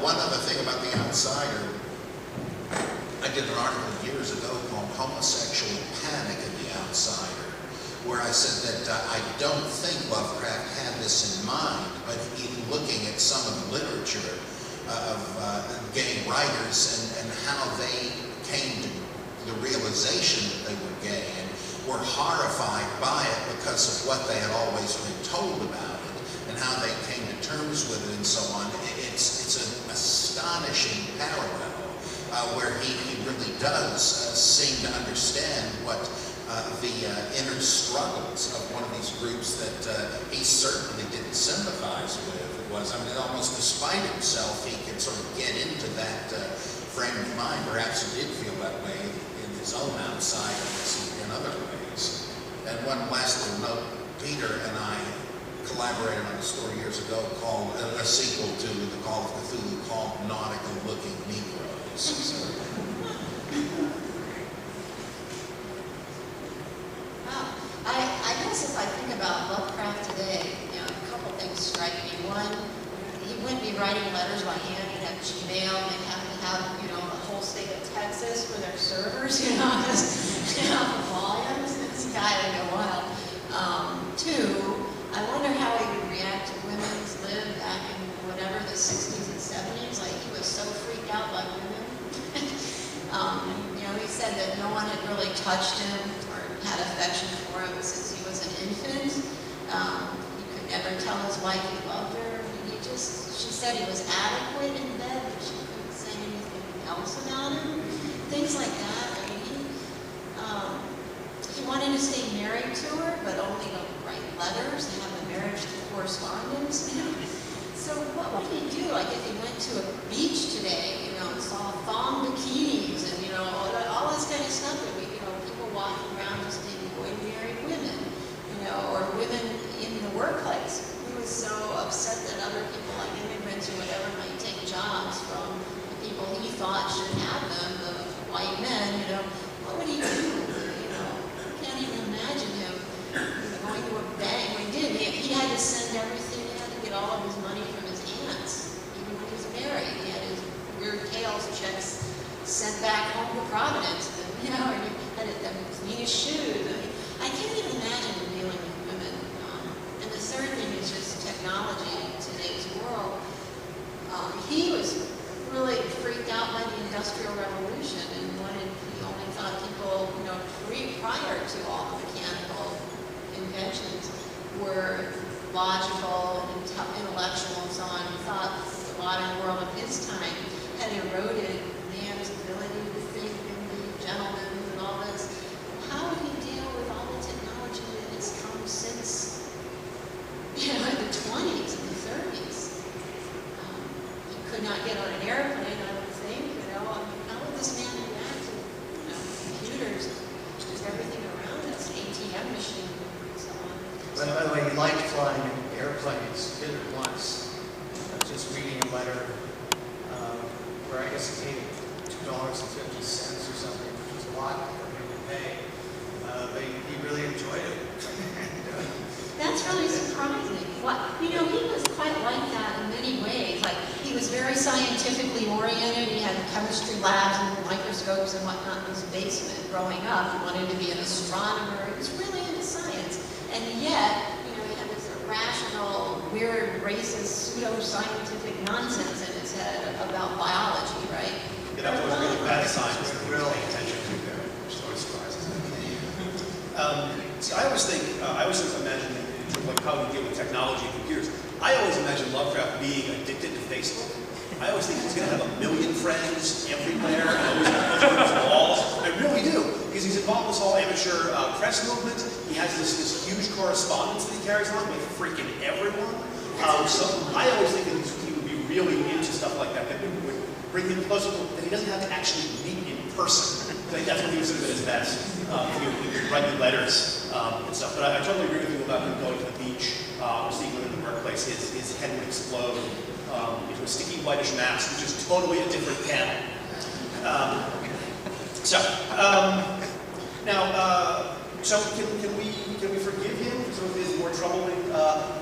One other thing about the outsider, I did an article years ago called Homosexual Panic in the Outsider, where I said that I don't think Lovecraft had this in mind, but writers and how they came to the realization that they were gay and were horrified by it because of what they had always been told about it and how they came to terms with it and so on. It's an astonishing parallel where he really does seem to understand what the inner struggles of one of these groups that he certainly didn't sympathize with. It was, I mean, almost despite himself, he could sort of get into that frame of mind. Perhaps he did feel that way in his own outside and in other ways. And one last little note, Peter and I collaborated on a story years ago called, a sequel to The Call of Cthulhu called Nautical Looking Negroes. So, I guess if I think about Lovecraft today, a couple things strike me. One, he wouldn't be writing letters by hand. He'd have Gmail. They'd have to have, the whole state of Texas for their servers, just, for volumes. This guy would go wild. Two, I wonder how he would react to women's lib back in whatever, the 60s and 70s. Like, he was so freaked out by women. He said that no one had really touched him or had affection for him since he was an infant. He could never tell his wife he loved her. She said he was adequate in bed, but she couldn't say anything else about him. Things like that. I mean, he wanted to stay married to her, but only to write letters and have a marriage to correspondence. So what would he do? Like if he went to a beach today, and saw thong bikinis and, all this kind of stuff that people walking around just being ordinary women, or women in the workplace. He was so upset that other people like immigrants or whatever might take jobs from the people he thought should have them, the white men, what would he do? I can't even imagine him going to a bank. He did. He had to send everything, he had to get all of his money from his aunts, even when he was married. He had his weird tails checks sent back home to Providence, and he had to clean his shoes. I can't even imagine him dealing with women. And the third thing is just technology in today's world. He was really freaked out by the Industrial Revolution and he only thought people, prior to all the mechanical inventions were logical, intellectual, and so on. He thought the modern world of his time had eroded man's ability to think and be gentlemen and all this. How would he deal with all the technology that has come since, in the 20s and the 30s? He could not get on an airplane, I would think, how would this man react to, computers, just everything around us, ATM machine, and so on. By the way, he liked flying in airplanes. He did it once. I was just reading a letter where I guess he paid $2.50 or something, which was a lot for him to pay. But he really enjoyed it. That's really surprising. He was quite like that in many ways. Like, he was very scientifically oriented. He had chemistry labs and microscopes and whatnot in his basement growing up. He wanted to be an astronomer. He was really into science. And yet, he had this irrational, weird, racist, pseudo-scientific nonsense in his head about biology, right? Yeah, that was really bad science that he was paying attention to there, which always surprises me. See, I always imagine like how we deal with technology and computers. I always imagine Lovecraft being addicted to Facebook. I always think he's going to have 1 million friends everywhere and always on his walls. I really do, because he's involved in this whole amateur press movement. He has this huge correspondence that he carries on with freaking everyone. So I always think that he would be really into stuff like that would bring him closer, that he doesn't have to actually meet in person. I think that's when he was at his best. He would write the letters and stuff. But I totally agree with you about him going to the beach, or seeing women in the workplace. His head would explode into a sticky whitish mass, which is totally a different panel. So can we forgive him for some of his more troubling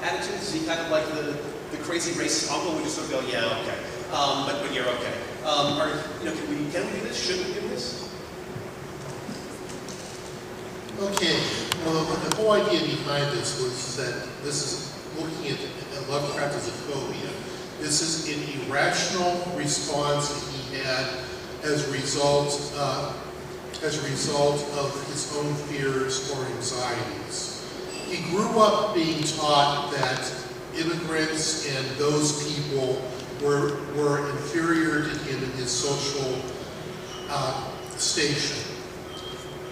attitudes? Is he kind of like the crazy racist uncle who just sort of go, yeah, okay, but you're okay? Can we do this? Should we do this? Okay, the whole idea behind this was that this is looking at Lovecraft as a phobia, This is an irrational response that he had as a result of his own fears or anxieties. He grew up being taught that immigrants and those people were inferior to him in his social station.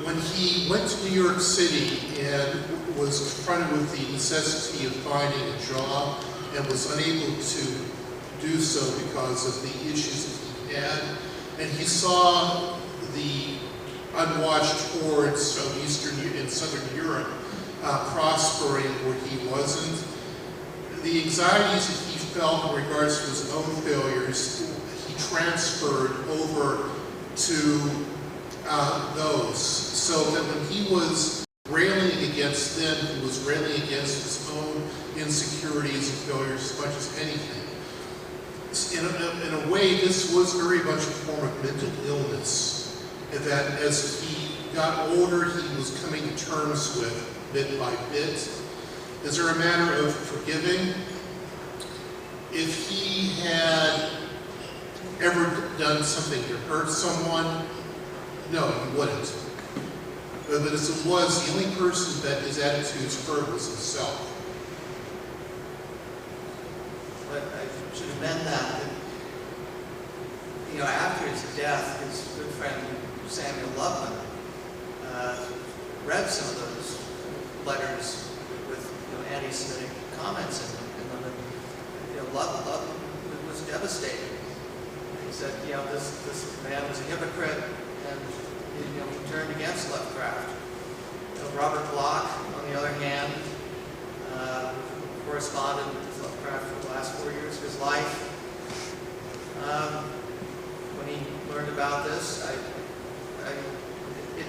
When he went to New York City and was confronted with the necessity of finding a job and was unable to do so because of the issues that he had, and he saw the unwashed hordes of Eastern and Southern Europe prospering where he wasn't, the anxieties that he felt in regards to his own failures, he transferred over to those. So that when he was railing against them, he was railing against his own insecurities and failures as much as anything. In a way, this was very much a form of mental illness, and that as he got older, he was coming to terms with bit by bit. Is there a matter of forgiving? If he had ever done something to hurt someone, no, he wouldn't. But as it was, the only person that his attitudes hurt was himself. But I should amend that, after his death, his good friend Samuel Loveman read some of those letters with anti-Semitic comments in them, and Loveman was devastated. He said, this man was a hypocrite, and he turned against Lovecraft. Robert Bloch, on the other hand, corresponded with Lovecraft for the last 4 years of his life. When he learned about this, it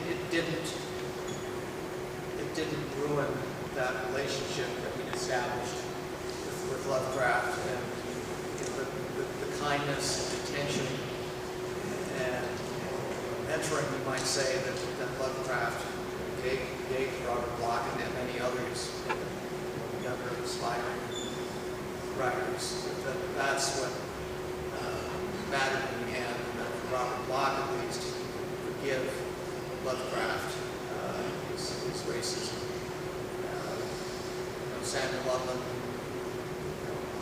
didn't ruin that relationship that we'd established with Lovecraft, and the kindness and attention and mentoring, we might say, that Lovecraft gave Robert Bloch and many others, younger, aspiring writers. That's what mattered in the end, and that Robert Bloch, at least, forgive Lovecraft his racism. Samuel Loveman,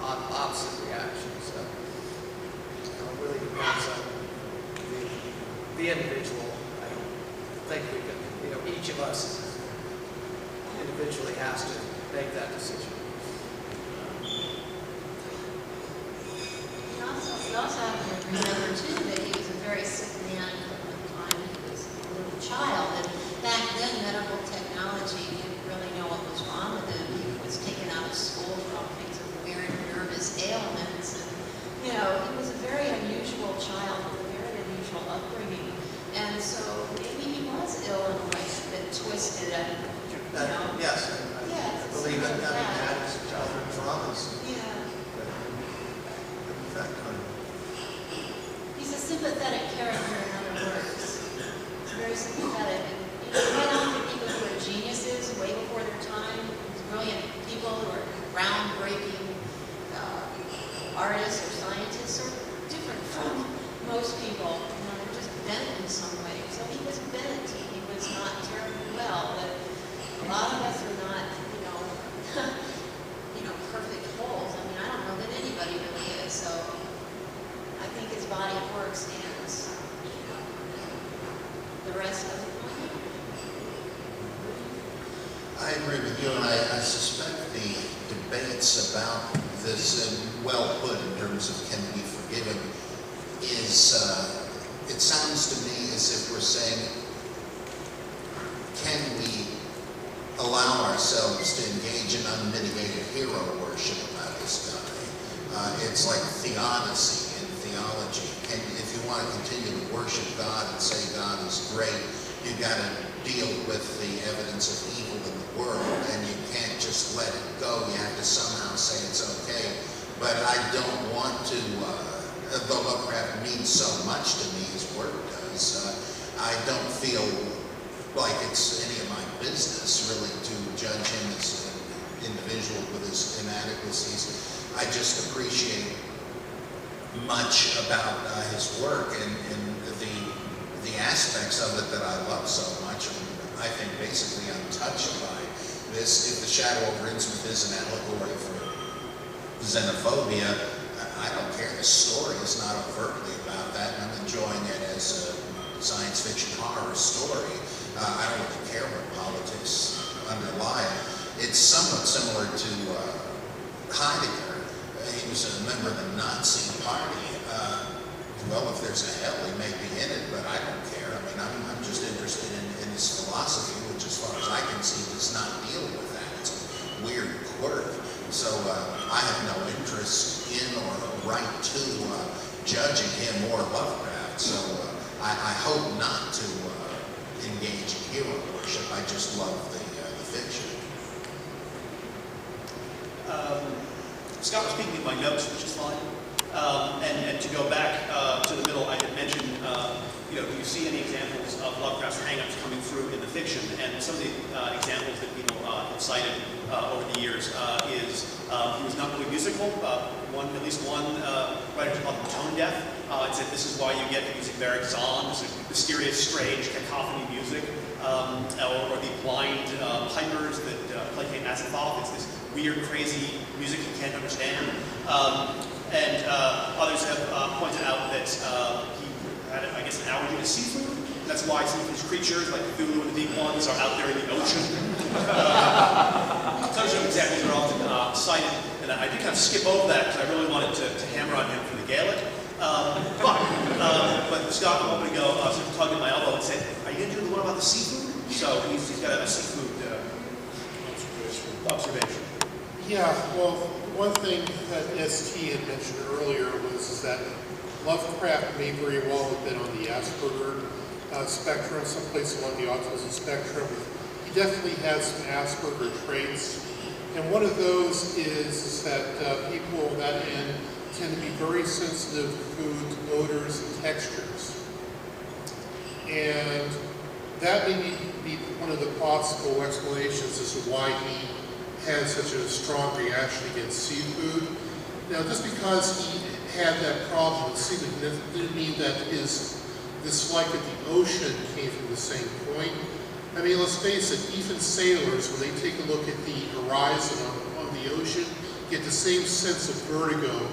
opposite reactions. It really depends on the individual. I don't think we can, each of us individually has to make that decision. We also have to remember, too, that he was a very sick man from the time he was a little child. And back then, medical technology didn't really know what was wrong with him. He was taken out of school for all kinds of weird nervous ailments. And, he was a very unusual child with a very unusual upbringing. And so maybe he was ill in a way that twisted it. Yes, I believe that having had his childhood traumas. Yeah. Effect on him. He's a sympathetic character, in other words. He's very sympathetic. And quite often people who are geniuses way before their time, brilliant people who are groundbreaking artists or scientists are different from most people. They're just bent in some way. So he was bent. He was not terribly well, but a lot of us are not, perfect wholes. I don't know that anybody really is. So I think his body of work stands. The rest of it. I agree with you, and I suspect the debates about this, and well put in terms of can we forgive him, is, it sounds to me as if we're saying, can we allow ourselves to engage in unmitigated hero worship about this guy? It's like theodicy in theology. And if you want to continue to worship God and say God is great, you've got to deal with the evidence of evil in the world, and you can't just let it go. You have to somehow say it's okay. But I don't want to, though Lovecraft means so much to me, his work does, I don't feel like it's any of my business, really, to judge him as an individual with his inadequacies. I just appreciate much about his work and the aspects of it that I love so much. I think basically untouched by this. If The Shadow over Innsmouth is an allegory for xenophobia, I don't care. The story is not overtly about that, and I'm enjoying it as a science fiction horror story. I don't really care what politics underlie it. It's somewhat similar to Heidegger. He was a member of the Nazi Party. Well, if there's a hell, he may be in it, but I don't care. I mean, I'm just interested in his philosophy, which, as far as I can see, does not deal with that. It's a weird quirk. So I have no interest in or right to judging him or Lovecraft. So I hope not to engage in hero worship. I just love the fiction. Scott was speaking in my notes, which is fine. And to go back to the middle, I had mentioned, do you see any examples of Lovecraft's hang-ups coming through in the fiction? And some of the examples that people have cited over the years is he was not really musical. At least one writer called him tone deaf. It said this is why you get the music very zon, this mysterious, strange cacophony music, or the blind pipers that placate Azathoth. It's this weird, crazy music you can't understand. And others have pointed out that he had, I guess, an allergy to seafood. That's why some of his creatures, like Cthulhu and the deep ones, are out there in the ocean. Those are examples that are often cited. And I did kind of skip over that because I really wanted to hammer on him for the Gaelic. But Scott a moment ago sort of tugged at my elbow and said, "Are you going to do the one about the seafood?" So he's got a seafood observation. Yeah, well, one thing that ST had mentioned earlier was that Lovecraft may very well have been on the Asperger spectrum, someplace along the autism spectrum. He definitely has some Asperger traits. And one of those is that people on that end tend to be very sensitive to food, odors, and textures. And that may be one of the possible explanations as to why he had such a strong reaction against seafood. Now, just because he had that problem with seafood didn't mean that his dislike of the ocean came from the same point. I mean, let's face it, even sailors, when they take a look at the horizon on the ocean, get the same sense of vertigo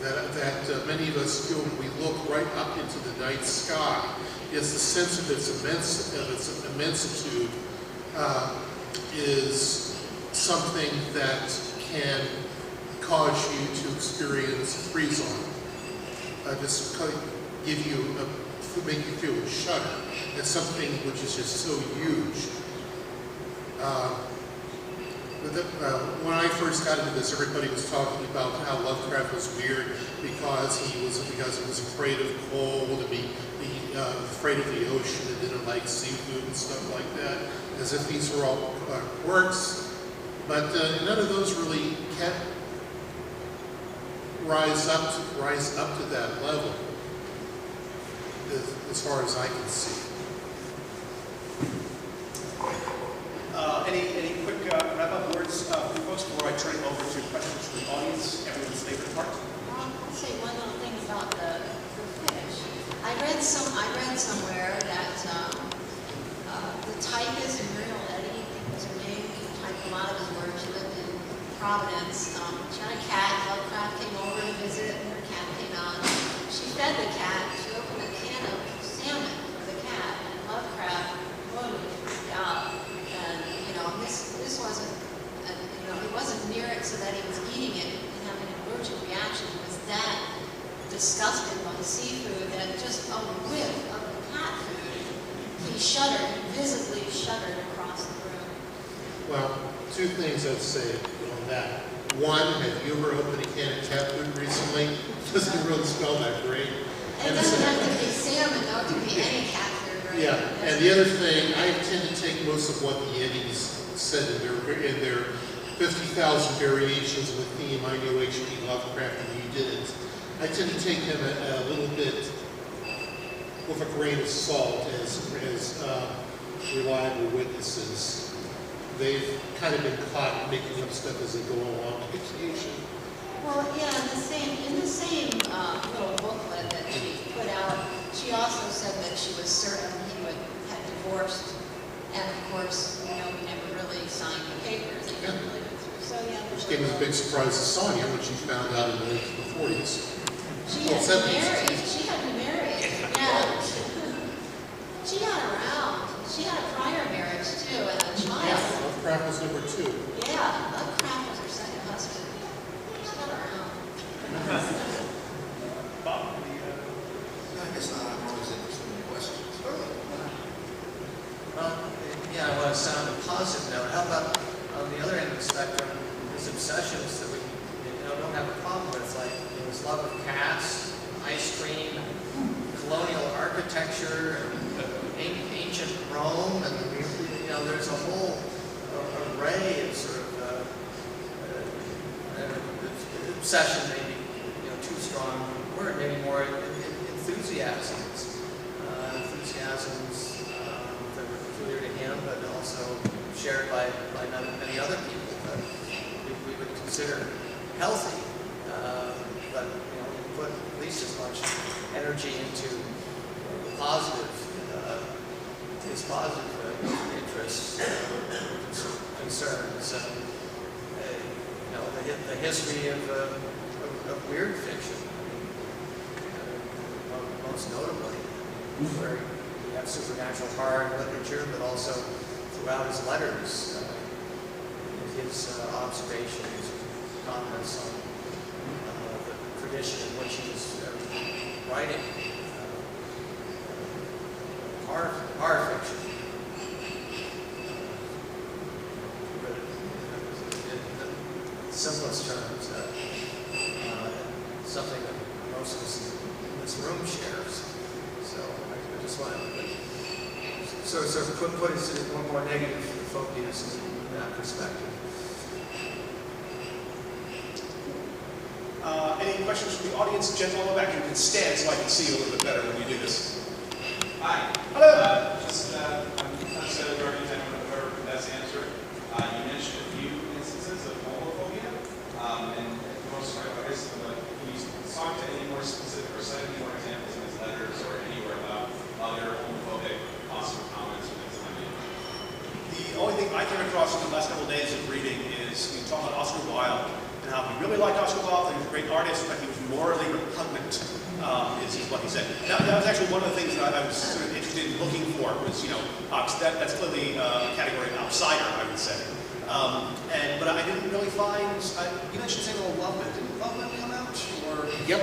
that many of us feel when we look right up into the night sky. It's the sense of its immensitude is something that can cause you to experience frisson. Just give you make you feel a shudder. It's something which is just so huge. When I first got into this, everybody was talking about how Lovecraft was weird because he was afraid of cold and afraid of the ocean and didn't like seafood and stuff like that, as if these were all quirks. But none of those really can rise up to that level, as far as I can see. Any quick wrap-up words from folks before I turn it over to questions from the audience, everyone's favorite part? I'll say one little thing about the fish. I read somewhere that the typist Muriel Eddy was her name. She typed a lot of his work. She lived in Providence. She had a cat. Lovecraft came over to visit, and her cat came out. She fed the cat. She opened a can of salmon for the cat, and Lovecraft totally freaked out. And this wasn't, he wasn't near it so that he was eating it and having an allergic reaction. He was that disgusted by the seafood that just a whiff of the cat food, he shuddered, he visibly shuddered across the room. Well, two things I'd say on that. One, have you ever opened a can of cat food recently? It doesn't really smell that great. It doesn't have to be salmon, though, it can be any cat food, right? Yeah, and the other thing, I tend to take most of what the Yetis said in their 50,000 variations of the theme. I knew H.P. Lovecraft and he didn't. I tend to take them a little bit with a grain of salt as reliable witnesses. They've kind of been caught making up stuff as they go along on occasion. Well, yeah, in the same little came as a big surprise to Sonia when she found out in the 40s. She had to be married. She had to be married. Yeah. She got around. She had a prior marriage too, and a child. Lovecraft was number 2. Yeah, Lovecraft was her second husband. She got around. Bob? I guess not, I'm always interested in questions. Well, yeah, I want to sound a positive note. How about on the other end of the spectrum, these obsessions that we don't have a problem with, like this love of cats, ice cream, colonial architecture, and ancient Rome, and there's a whole array of sort of obsession, maybe too strong a word, maybe more enthusiasms that were peculiar to him, but also shared by many other people that we would consider healthy, but put at least as much energy into positive, his positive interests, concerns, the history of weird fiction, most notably, where you have supernatural horror in literature, but also throughout his letters, his observations, comments on the tradition in which he was writing horror fiction. But in the simplest terms, something that most of us in this room shares. So I just want to sort of put us in one more negative phobias in that perspective. Any questions from the audience? Gentlemen, back you can stand so I can see you a little bit better when you do this. Hi. Hello. I'm not so Jordan, I don't know whoever the best answer. You mentioned a few instances of homophobia, and most of my advice, can you talk to any more specific or cite any more examples in his letters or anywhere about other homophobic awesome comments or things like that? The only thing I came across in the last couple of days of reading is you talk about Oscar Wilde and how he really liked Oscar Wilde, and he was a great artist, but he was morally repugnant, is what he said. That was actually one of the things that I was sort of interested in looking for was, that's clearly a category of outsider, I would say. But I didn't really find, you mentioned Samuel Loveman. Didn't Loveman come out? Or, Yep.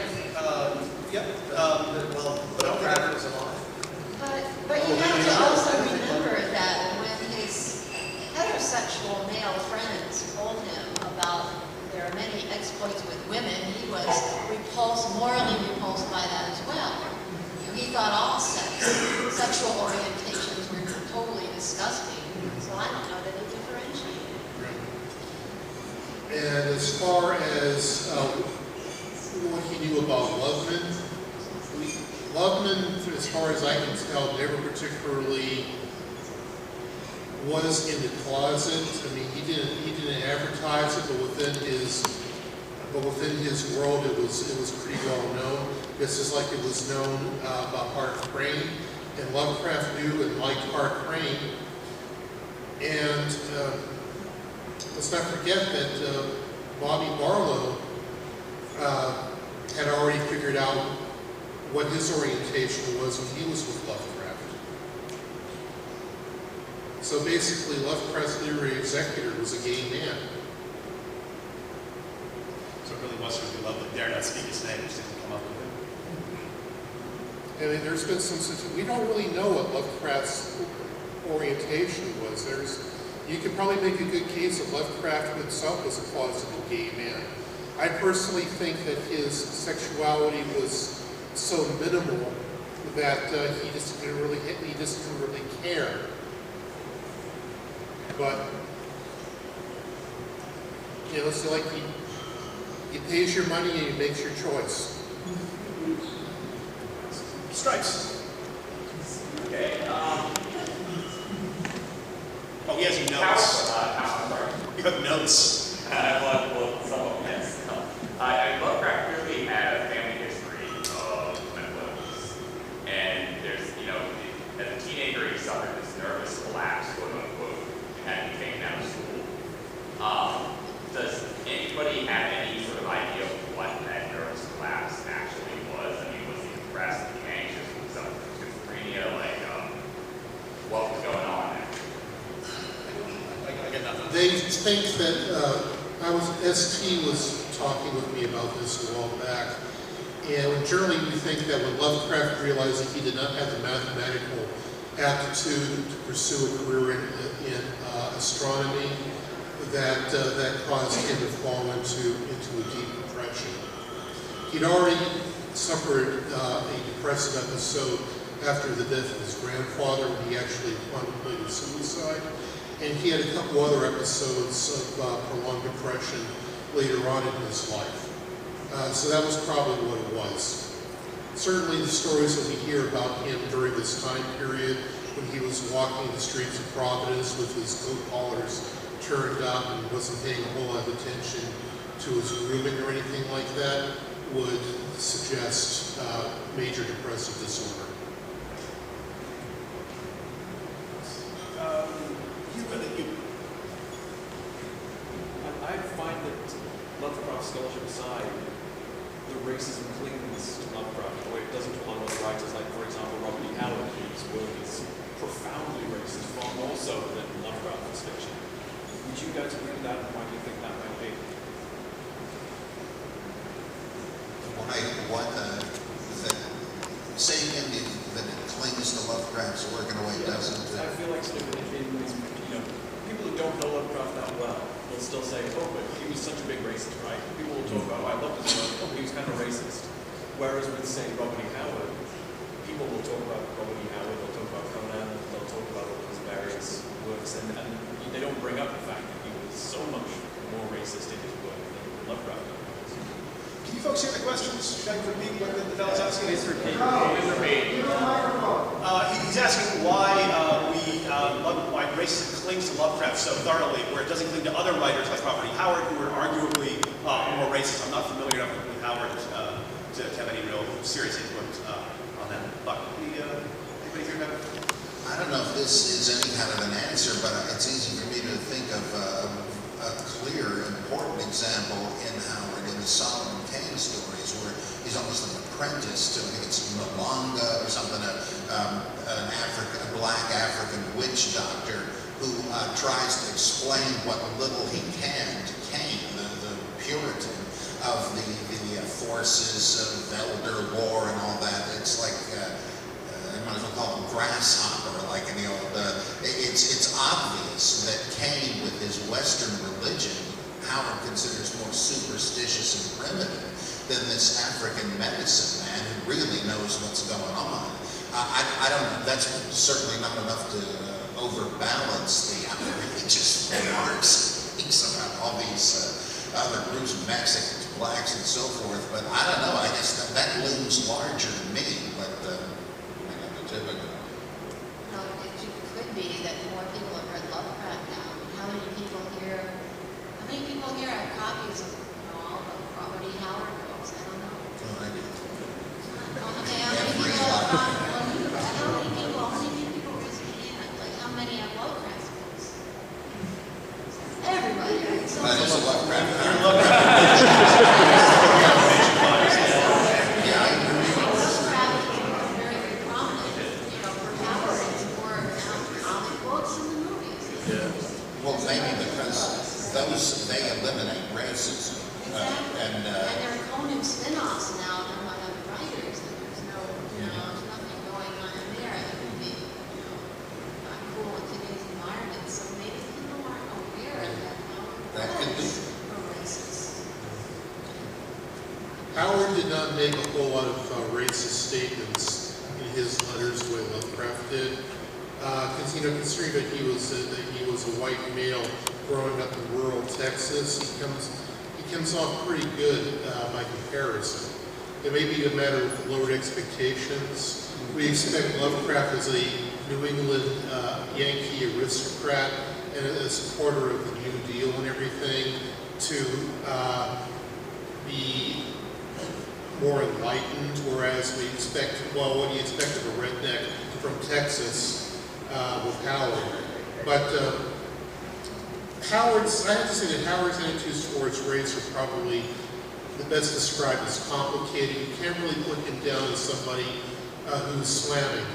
Yep. But Lovecraft is alive. But you have to also remember that when his heterosexual male friends told him about there are many exploits with women, he was morally repulsed by that as well. He thought all sexual orientations were totally disgusting, so I don't know that he differentiated. And as far as what he knew about Loveman, as far as I can tell, never particularly was in the closet. I mean, he didn't advertise it, but within his world, it was pretty well known. Just as like it was known about Hart Crane, and Lovecraft knew and liked Hart Crane. And let's not forget that Bobby Barlow had already figured out what his orientation was when he was with Lovecraft. So basically, Lovecraft's literary executor was a gay man. So it really was sort of Loveman dare not speak his name, just didn't come up with it. I mean, there's been we don't really know what Lovecraft's orientation was. You could probably make a good case that Lovecraft himself was a closeted gay man. I personally think that his sexuality was so minimal that he just didn't really care. But it's like he pays your money and he makes your choice. Stripes. Okay. Oh, he has notes. You have notes. Well, some of them, yes. Lovecraft really had a family history of mental illness. And there's, as a teenager, he suffered this nervous collapse, quote unquote, and had to be taken out of school. Does any he have any sort of idea of what that nervous collapse actually was? I mean, was he depressed, was he anxious, was he schizophrenia, like, what was going on there? They think that, ST was talking with me about this a while back, and generally we think that when Lovecraft realized that he did not have the mathematical aptitude to pursue a career in astronomy, that caused him to fall into a deep depression. He'd already suffered a depressive episode after the death of his grandfather when he actually contemplated suicide. And he had a couple other episodes of prolonged depression later on in his life. So that was probably what it was. Certainly the stories that we hear about him during this time period, when he was walking the streets of Providence with his coat collars turned up and wasn't paying a whole lot of attention to his grooming or anything like that, would suggest major depressive disorder. I find that Lovecraft scholarship aside, the racism clings to Lovecraft in a way it doesn't to a lot of other writers, like for example Robert E. Howard, whose work is profoundly racist, far more so than Lovecraft's fiction. Would you guys agree with that, and why do you think that might be? Say again that it clings to Lovecraft's work in a way it doesn't. I feel like sort of in these, people who don't know Lovecraft that well will still say, oh, but he was such a big racist, right? People will talk about, oh, I loved his work, oh, he was kind of racist. Whereas with, say, Robert E. Howard, people will talk about Robert E. Howard, they'll talk about Conan, they'll talk about all his various works, and they don't bring up the fact that he was so much more racist in his work than Lovecraft was. Can you folks hear the questions? Should I repeat what the fellow's asking? Please repeat. He's asking why why racism clings to Lovecraft so thoroughly, where it doesn't cling to other writers like Robert E. Howard, who are arguably more racist. I'm not familiar enough with Howard to have any real serious input on that. But anybody here have? I don't know if this is any kind of an answer, but it's easy for me to think of a clear, important example in Howard in the Solomon Kane stories, where he's almost an apprentice to, I think it's Malanga or something, a black African witch doctor who tries to explain what little he can to Kane, the Puritan, of the forces of elder lore and all that. It's like, I might as well call him grasshopper, like in the old, it's obvious that Kane, with his Western religion, Howard considers more superstitious and primitive than this African medicine man who really knows what's going on. I don't know, that's certainly not enough to overbalance the outrageous remarks about all these other groups, Mexicans, blacks, and so forth, but I don't know, I guess that looms larger to me, but typical. No, it could be that more people have read Lovecraft now. How many people here have copies of all the Robert E. Howard books? I don't know. Okay, how many people raise their hand? Like, how many have Lovecraft books? Everybody, right? So That is a Lovecraft. Lovecraft is very, very prominent. For Howard, it's more now comic books and the movies. Well, maybe because they eliminate racism. Exactly. And there are Conan spin-offs now done by other writers, and there's nothing going on in there that would be, not cool in today's environment. So maybe people aren't aware that That could be. racist. Howard did not make a whole lot of racist statements in his letters the way Lovecraft did. Considering that he was a white male growing up in rural Texas, he comes off pretty good by comparison. It may be a matter of lowered expectations. We expect Lovecraft as a New England Yankee aristocrat and a supporter of the New Deal and everything to be more enlightened, whereas we expect, well, what do you expect of a redneck from Texas with Howard? But Howard's, I have to say that Howard's attitudes towards race are probably the best described as complicated. You can't really put him down as somebody who's slamming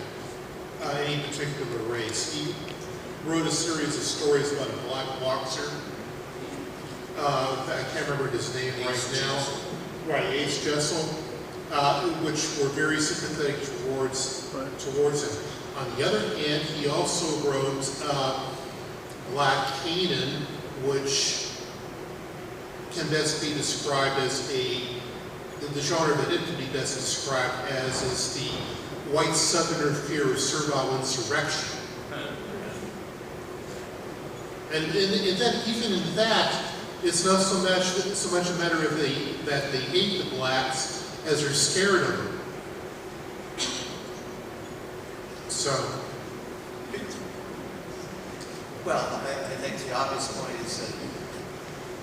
any particular race. He wrote a series of stories about a black boxer. I can't remember his name right now. Right, Ace Jessel, which were very sympathetic towards him. On the other hand, he also wrote Black Canaan, which can best be described as the genre that it can be best described as is the white Southerner fear of servile insurrection. And then even in that, it's not so much a matter of that they hate the blacks as they're scared of them. So. Well, I think the obvious point is that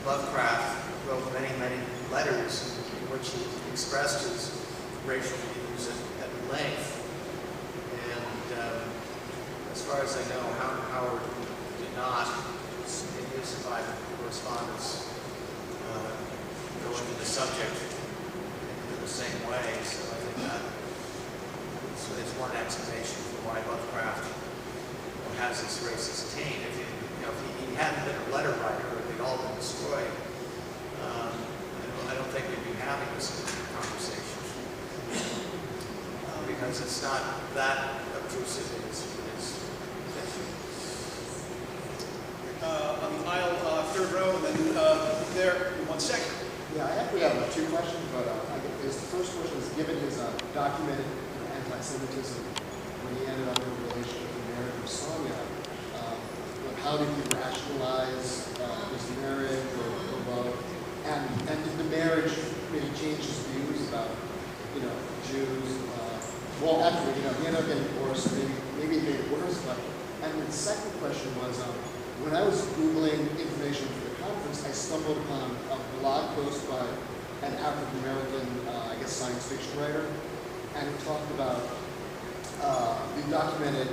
Lovecraft wrote many, many letters in which he expressed his racial views at length. And as far as I know, Howard did not, in his surviving correspondence, go into the subject in the same way. So I think that is one explanation for why Lovecraft has this racist taint. If he hadn't been a letter writer, or they'd all been destroyed, I don't think we'd be having this conversation. Because it's not that obtrusive in its thinking. On the aisle, third row, and then there, in 1 second. Yeah, I actually have two questions, but I guess the first question is, given his documented anti-Semitism when he ended up in a relationship with Mary from Sonia, how did he rationalize his marriage or love? And did the marriage maybe change his views about, Jews? Well, actually, he ended up getting divorced, maybe it made it worse. And the second question was, when I was Googling information for the conference, I stumbled upon a blog post by an African-American, science fiction writer, and he talked about the documented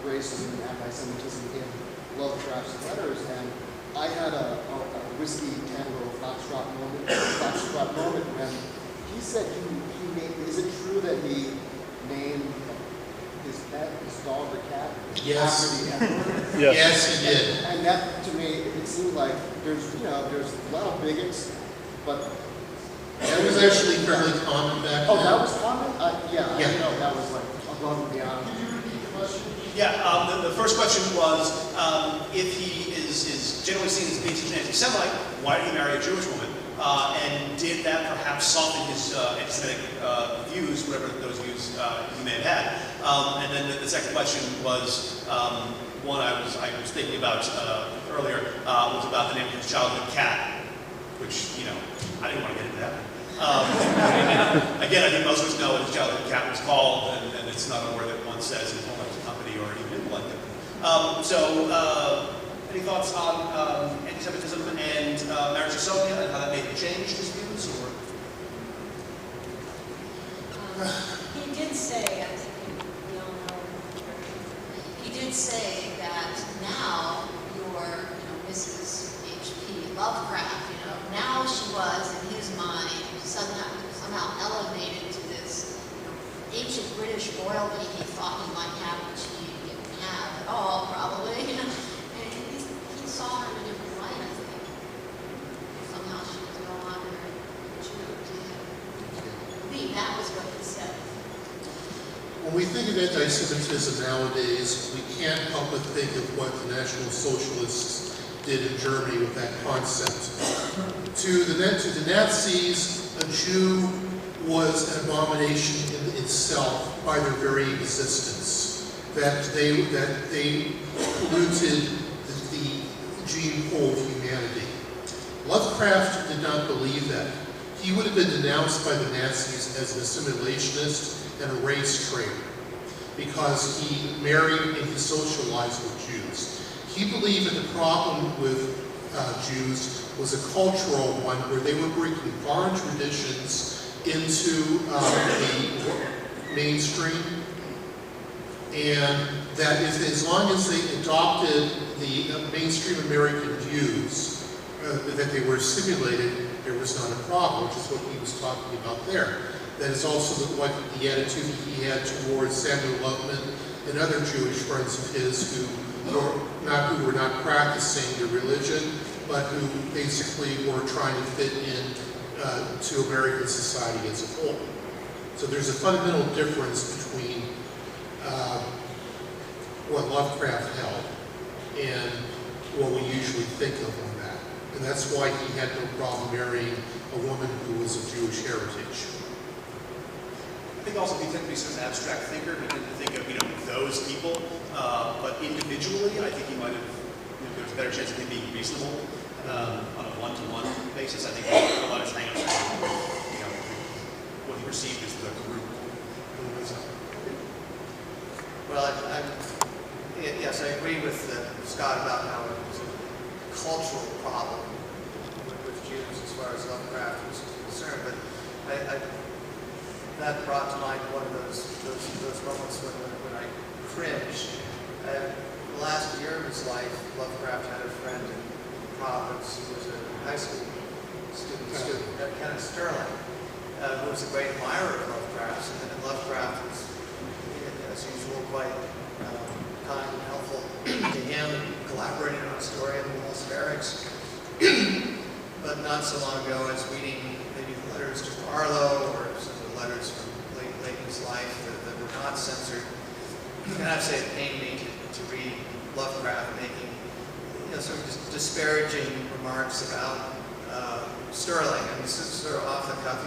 racism and anti-Semitism in Lovecraft's letters, and I had a whiskey tango foxtrot moment when he said he named. Is it true that he named his pet, his dog or cat, Yes. after the N-word? Yes, he did. And that, to me, it seemed like there's a lot of bigots, but That was actually fairly common back then. oh, that was common. Yeah, I Yeah. didn't know that was like above and beyond. Yeah, the first question was, if he is generally seen as being an anti-Semite, why did he marry a Jewish woman? And did that perhaps soften his anti-Semitic views, whatever those views he may have had? And then the second question was, one I was thinking about earlier, was about the name of his childhood cat, which, I didn't want to get into that. Again, I think most of us know what his childhood cat was called, and it's not a word that one says in home life company or even in London. Any thoughts on anti-Semitism and marriage to Sonia and how that may have changed his views? Or He did say, I think we all know, he did say that now you're, Mrs. H.P. Lovecraft, now she was, in his mind, somehow elevated to this, ancient British royalty he thought he might have, which he didn't have at all, probably. And he saw her in a different light, I think. Somehow she was no longer Jew to him. I believe that was what he said. When we think of anti-Semitism nowadays, we can't help but think of what the National Socialists did in Germany with that concept. To the Nazis, a Jew was an abomination in itself by their very existence. That they polluted the gene pool of humanity. Lovecraft did not believe that. He would have been denounced by the Nazis as an assimilationist and a race traitor because he married and he socialized with Jews. He believed that the problem with Jews was a cultural one where they were bringing foreign traditions into the mainstream, and that as long as they adopted the mainstream American views, that they were simulated, there was not a problem, which is what he was talking about there. That is also what the attitude he had towards Samuel Loveman and other Jewish friends of his who were not practicing their religion, but who basically were trying to fit in to American society as a whole. So there's a fundamental difference between what Lovecraft held and what we usually think of on that. And that's why he had no problem marrying a woman who was of Jewish heritage. I think also he tended to be sort of an abstract thinker. He tended to think of, those people, but individually, I think he might have, there was a better chance of him being reasonable on a one-to-one basis. I think a lot of his hang-ups were, what he perceived as the group. Well, yes, I agree with Scott about how it was a cultural problem with Jews as far as Lovecraft was concerned, but that brought to mind one of those moments when I cringed. The last year of his life, Lovecraft had a friend in Providence who was a high school student, Kenneth Sterling, who was a great admirer of Lovecraft's, and Lovecraft was, as usual, quite kind and helpful to him, collaborating on a story in the Walls Barracks. But not so long ago, I was reading maybe the letters to Barlow or some of the letters from late in his life that were not censored. And I have to say it pained me to read Lovecraft making sort of disparaging remarks about Sterling. I mean, sort of off the cuff,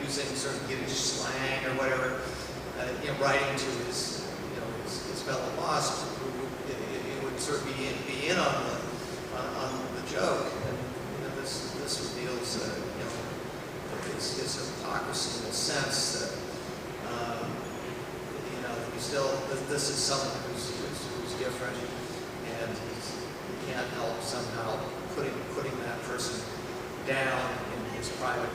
using sort of Yiddish slang or whatever, writing to his fellow boss, who would sort of be in on the joke. And this reveals his hypocrisy in the sense that this is someone who's different, and he can't help somehow putting that person down in his private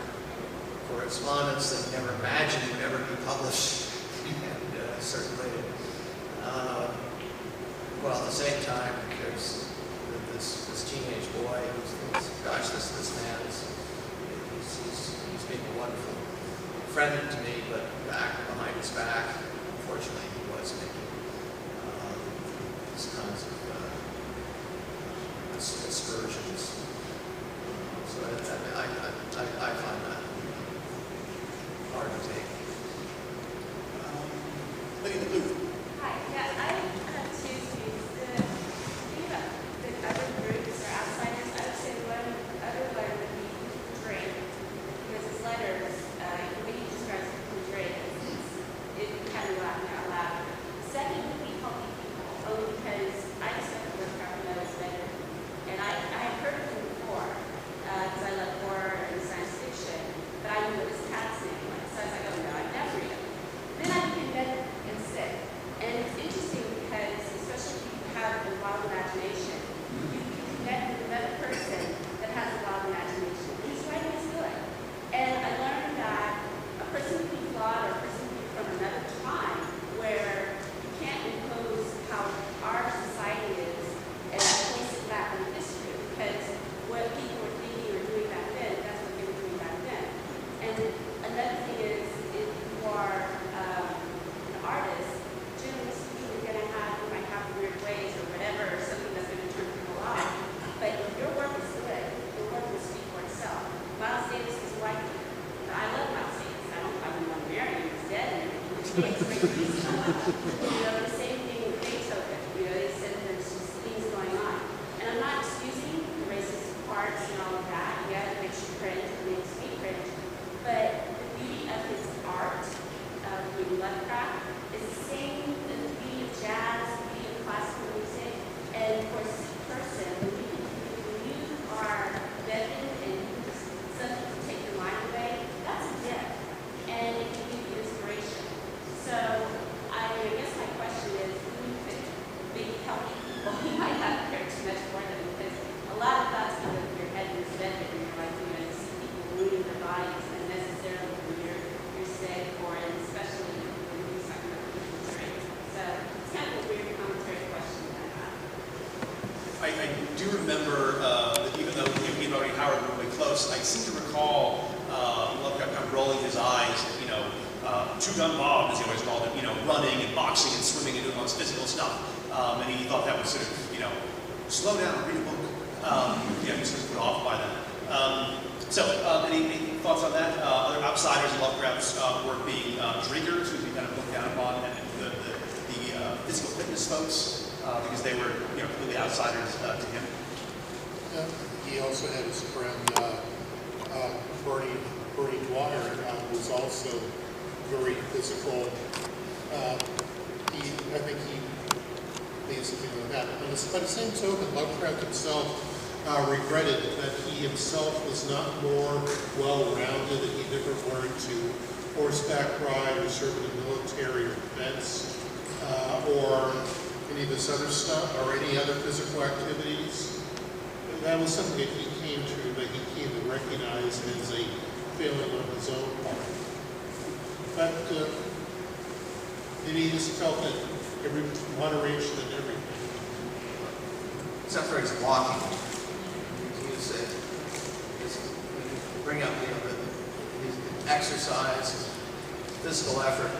correspondence that he never imagined would ever be published and circulated. Well, at the same time, there's this teenage boy who's gosh, this man he's being a wonderful friend to me, but behind his back, unfortunately, he was making these kinds of aspersions. So I find that hard to take. Lady in the blue. Hi, yeah, I have two views. The thing about the other groups or outsiders, I would say one other way would be Drake, because his letters, the way he describes Drake, it kind of laughing out loud. Second would be helping people, only because I discovered Lovecraft when I was better, and I had heard of him before, because I love horror and science fiction, but I knew what his cat's name was, so I was like, oh no, I'd never read him. Then I became better and sick. And it's interesting because, especially if you have a wild imagination, you can connect with another person that has a wild imagination. And his writing is good. And I learned that a person can be flawed, or a person can be from another time, where you can't impose how our society is and place it back in history, because what people were thinking or doing back then, that's what they were doing back then. And another thing is, if you are an artist, generally speaking, you're going to have, you might have weird ways or whatever, or something that's going to turn people off. But if your work is good, your work will speak for itself. Miles Davis is white. I love Miles Davis. I don't want to marry him. He's dead and everything, which makes great reason. The same thing with Beethoven. They said there's just things going on. And I'm not excusing the racist parts and all of that. Yeah, it makes you cringe, it makes me cringe. But the beauty of his art, reading Lovecraft, is the same as the beauty of jazz, the beauty of classical music, and for a sick person, when you are vetted and something to take your mind away, that's a gift, and it can give you inspiration. So I guess my question books, I seem to recall Lovecraft kind of rolling his eyes at, two-gun Bob, as he always called it, running and boxing and swimming and doing all this physical stuff. And he thought that was sort of, slow down, read a book. He was sort of put off by that. Any thoughts on that? Other outsiders in Lovecraft's work being drinkers, who he kind of looked down upon, and the physical fitness folks, because they were completely outsiders to him. He also had his friend Bernie Dwyer, who was also very physical. I think he made something like that. By the same token, Lovecraft himself regretted that he himself was not more well-rounded, that he never learned to horseback ride or serve in the military or defense or any of this other stuff or any other physical activities. That was something that he came to recognize as a failing on his own part. But maybe he just felt that moderation in everything. Except for his walking. He was when you bring up his exercise, his physical effort.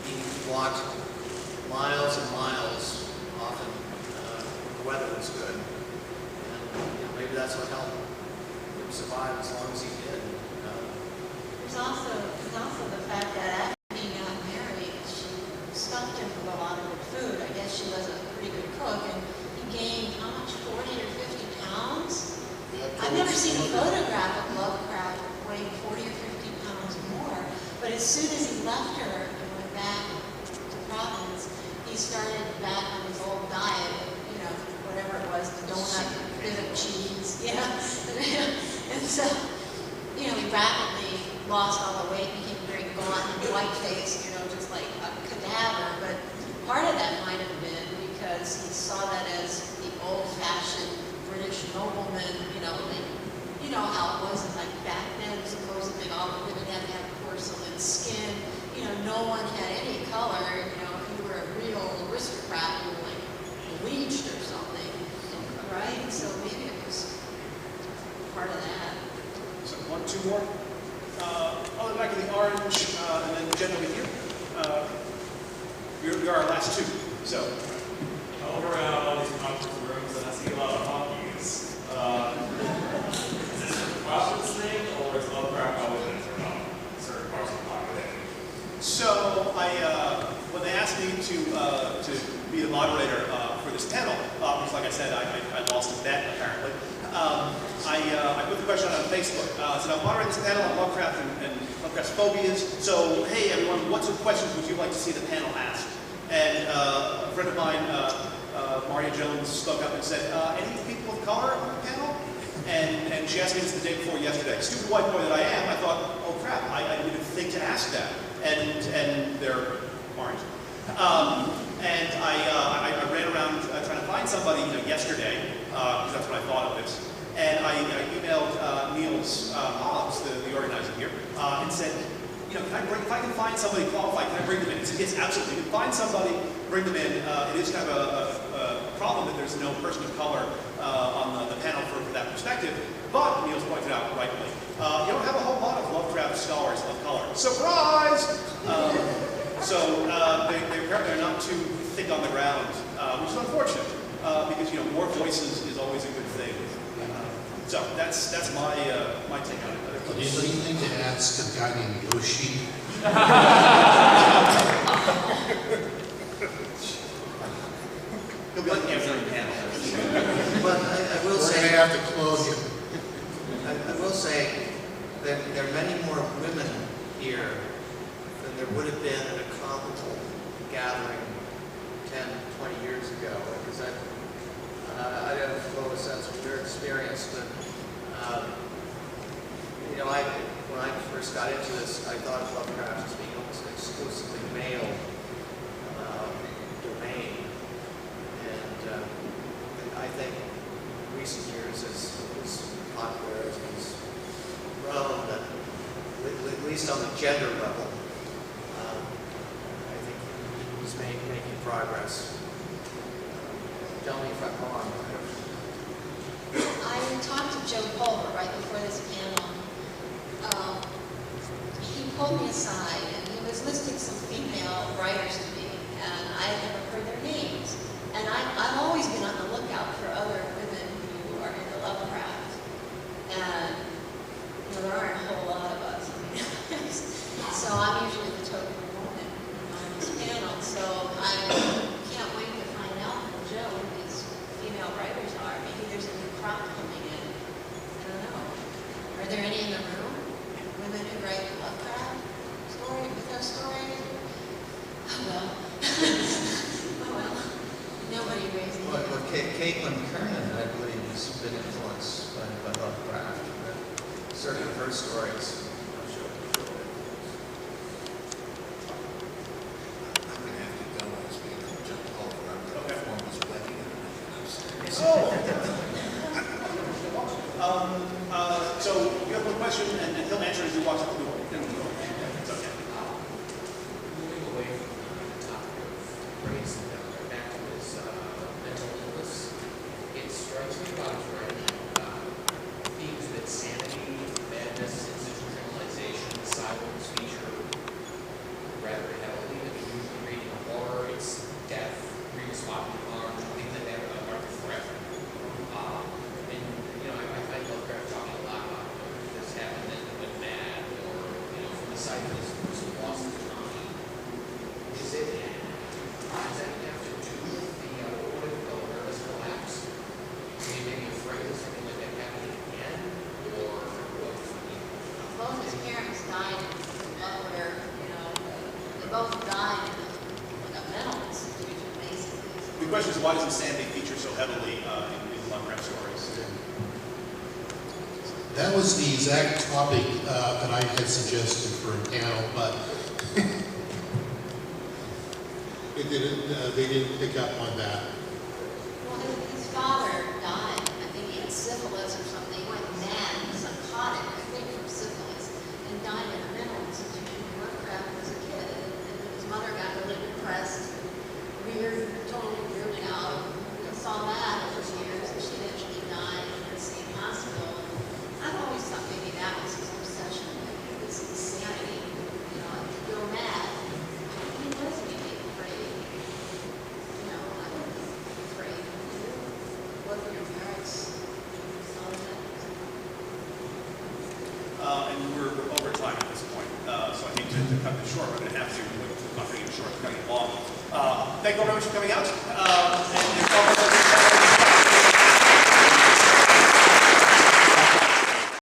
He walked miles and miles, often when the weather was good. And maybe that's what helped him survive as long as he did. There's also the fact that after being married, she stuffed him with a lot of good food. I guess she was a pretty good cook, and he gained how much, 40 or 50 pounds? Yeah, I've never seen a photograph of Lovecraft weighing 40 or 50 pounds more, but as soon as he left her and went back to Providence, he started back on his old diet, whatever it was, the donut, bit of cheese, and so, he rapidly lost all the weight, became very gaunt and white-faced, just like a cadaver. But part of that might have been because he saw that as the old-fashioned British nobleman, you know how it was, like back then, supposedly all the women had to have porcelain skin. No one had any color. If you were a real aristocrat, you were like bleached or something, right? So maybe it was part of that. So two more. On the back of the orange, and then Jen over here. You're our last two. So. I look around all these conference rooms and I see a lot of honkies. Is this a Providence thing, or is Lovecraft always been certain parts of the population? So when they asked me to be the moderator for this panel, because like I said, I lost a bet apparently. I put the question on Facebook. So I'm moderating this panel on Lovecraft and Lovecraft's phobias. So hey everyone, what sort of questions would you like to see the panel ask? And a friend of mine, Maria Jones, spoke up and said, any people of color on the panel? And she asked me this the day before yesterday. Stupid white boy that I am, I thought, oh crap, I didn't even think to ask that. And there aren't. And I ran around trying to find somebody, yesterday, because that's when I thought of this. And I emailed Niels Hobbs, the organizer here, and said, if I can find somebody qualified, can I bring them in? He said, yes, absolutely. You can find somebody, bring them in. It is kind of a problem that there's no person of color on the panel for that perspective. But, Niels pointed out rightly, you don't have a whole lot of Lovecraft scholars of color. Surprise! So they're not too thick on the ground, which is unfortunate, because more voices is always a good thing. So that's my take on it. Anything to ask a guy named Yoshi? He'll be on every panel. But I will We're say, going to have to close you. I will say that there are many more women here than there would have been at a comparable gathering 10, 20 years ago. Because I don't know a sense of your experience, but when I first got into this, I thought of Lovecraft as being almost exclusively male domain, and I think in recent years, as popularity has grown, that at least on the gender level, I think he's making progress. Tell me if I'm wrong. I talked to Joe Pulver, right before this panel, he pulled me aside and he was listing some female writers to me, and I had never heard their names. And I've always been on the lookout for other women who are into Lovecraft. And there aren't a whole lot of us. I mean, so I'm usually the token woman on this panel. So I can't wait to find out from Joe who these female writers are. Maybe there's a new crop coming in. I don't know. Are there any in the room? Women who write Lovecraft stories? Oh well. Oh well. Nobody raised their hand. Well, Caitlin Kernan, I believe, has been influenced by Lovecraft. Certain of her stories. I'm gonna have to go as we jump over. I'm going to form this wedding and upstairs. So you have one question, and he'll answer as he walks out the door. It's okay. Moving away from the topic of race and back to this mental illness, it strikes me about themes that sanity, madness, institutionalization, silence feature rather heavily. I mean, usually reading horror, it's death, grievous bodily harm, things that have a threat. And, I Lovecraft talking a lot about this happened and went mad, or, from the side of this person lost his mind. Does that have to do with the nervous collapse? Maybe afraid of something like that happening again, or what? Both his parents died in Butler, they both died in a mental institution, basically. The question is, why doesn't sanity feature so heavily in Lovecraft stories? That was the exact topic that I had suggested for a panel, but they didn't pick up on that. Well, his father died. I think he had syphilis or something. He went mad, psychotic, I think, from syphilis, and died in a mental institution. Lovecraft was a kid, and his mother got really depressed, totally weirded out. And saw that over years, and she eventually died in the same hospital. I've always thought maybe that was his obsession, maybe it was insanity, to go mad. He wasn't even afraid. I wouldn't be afraid. What were your parents? All of that? And we're over time at this point, so I hate to cut this short. We're going to have to, not cutting it short, cutting it long. Thank you all very much for coming out. And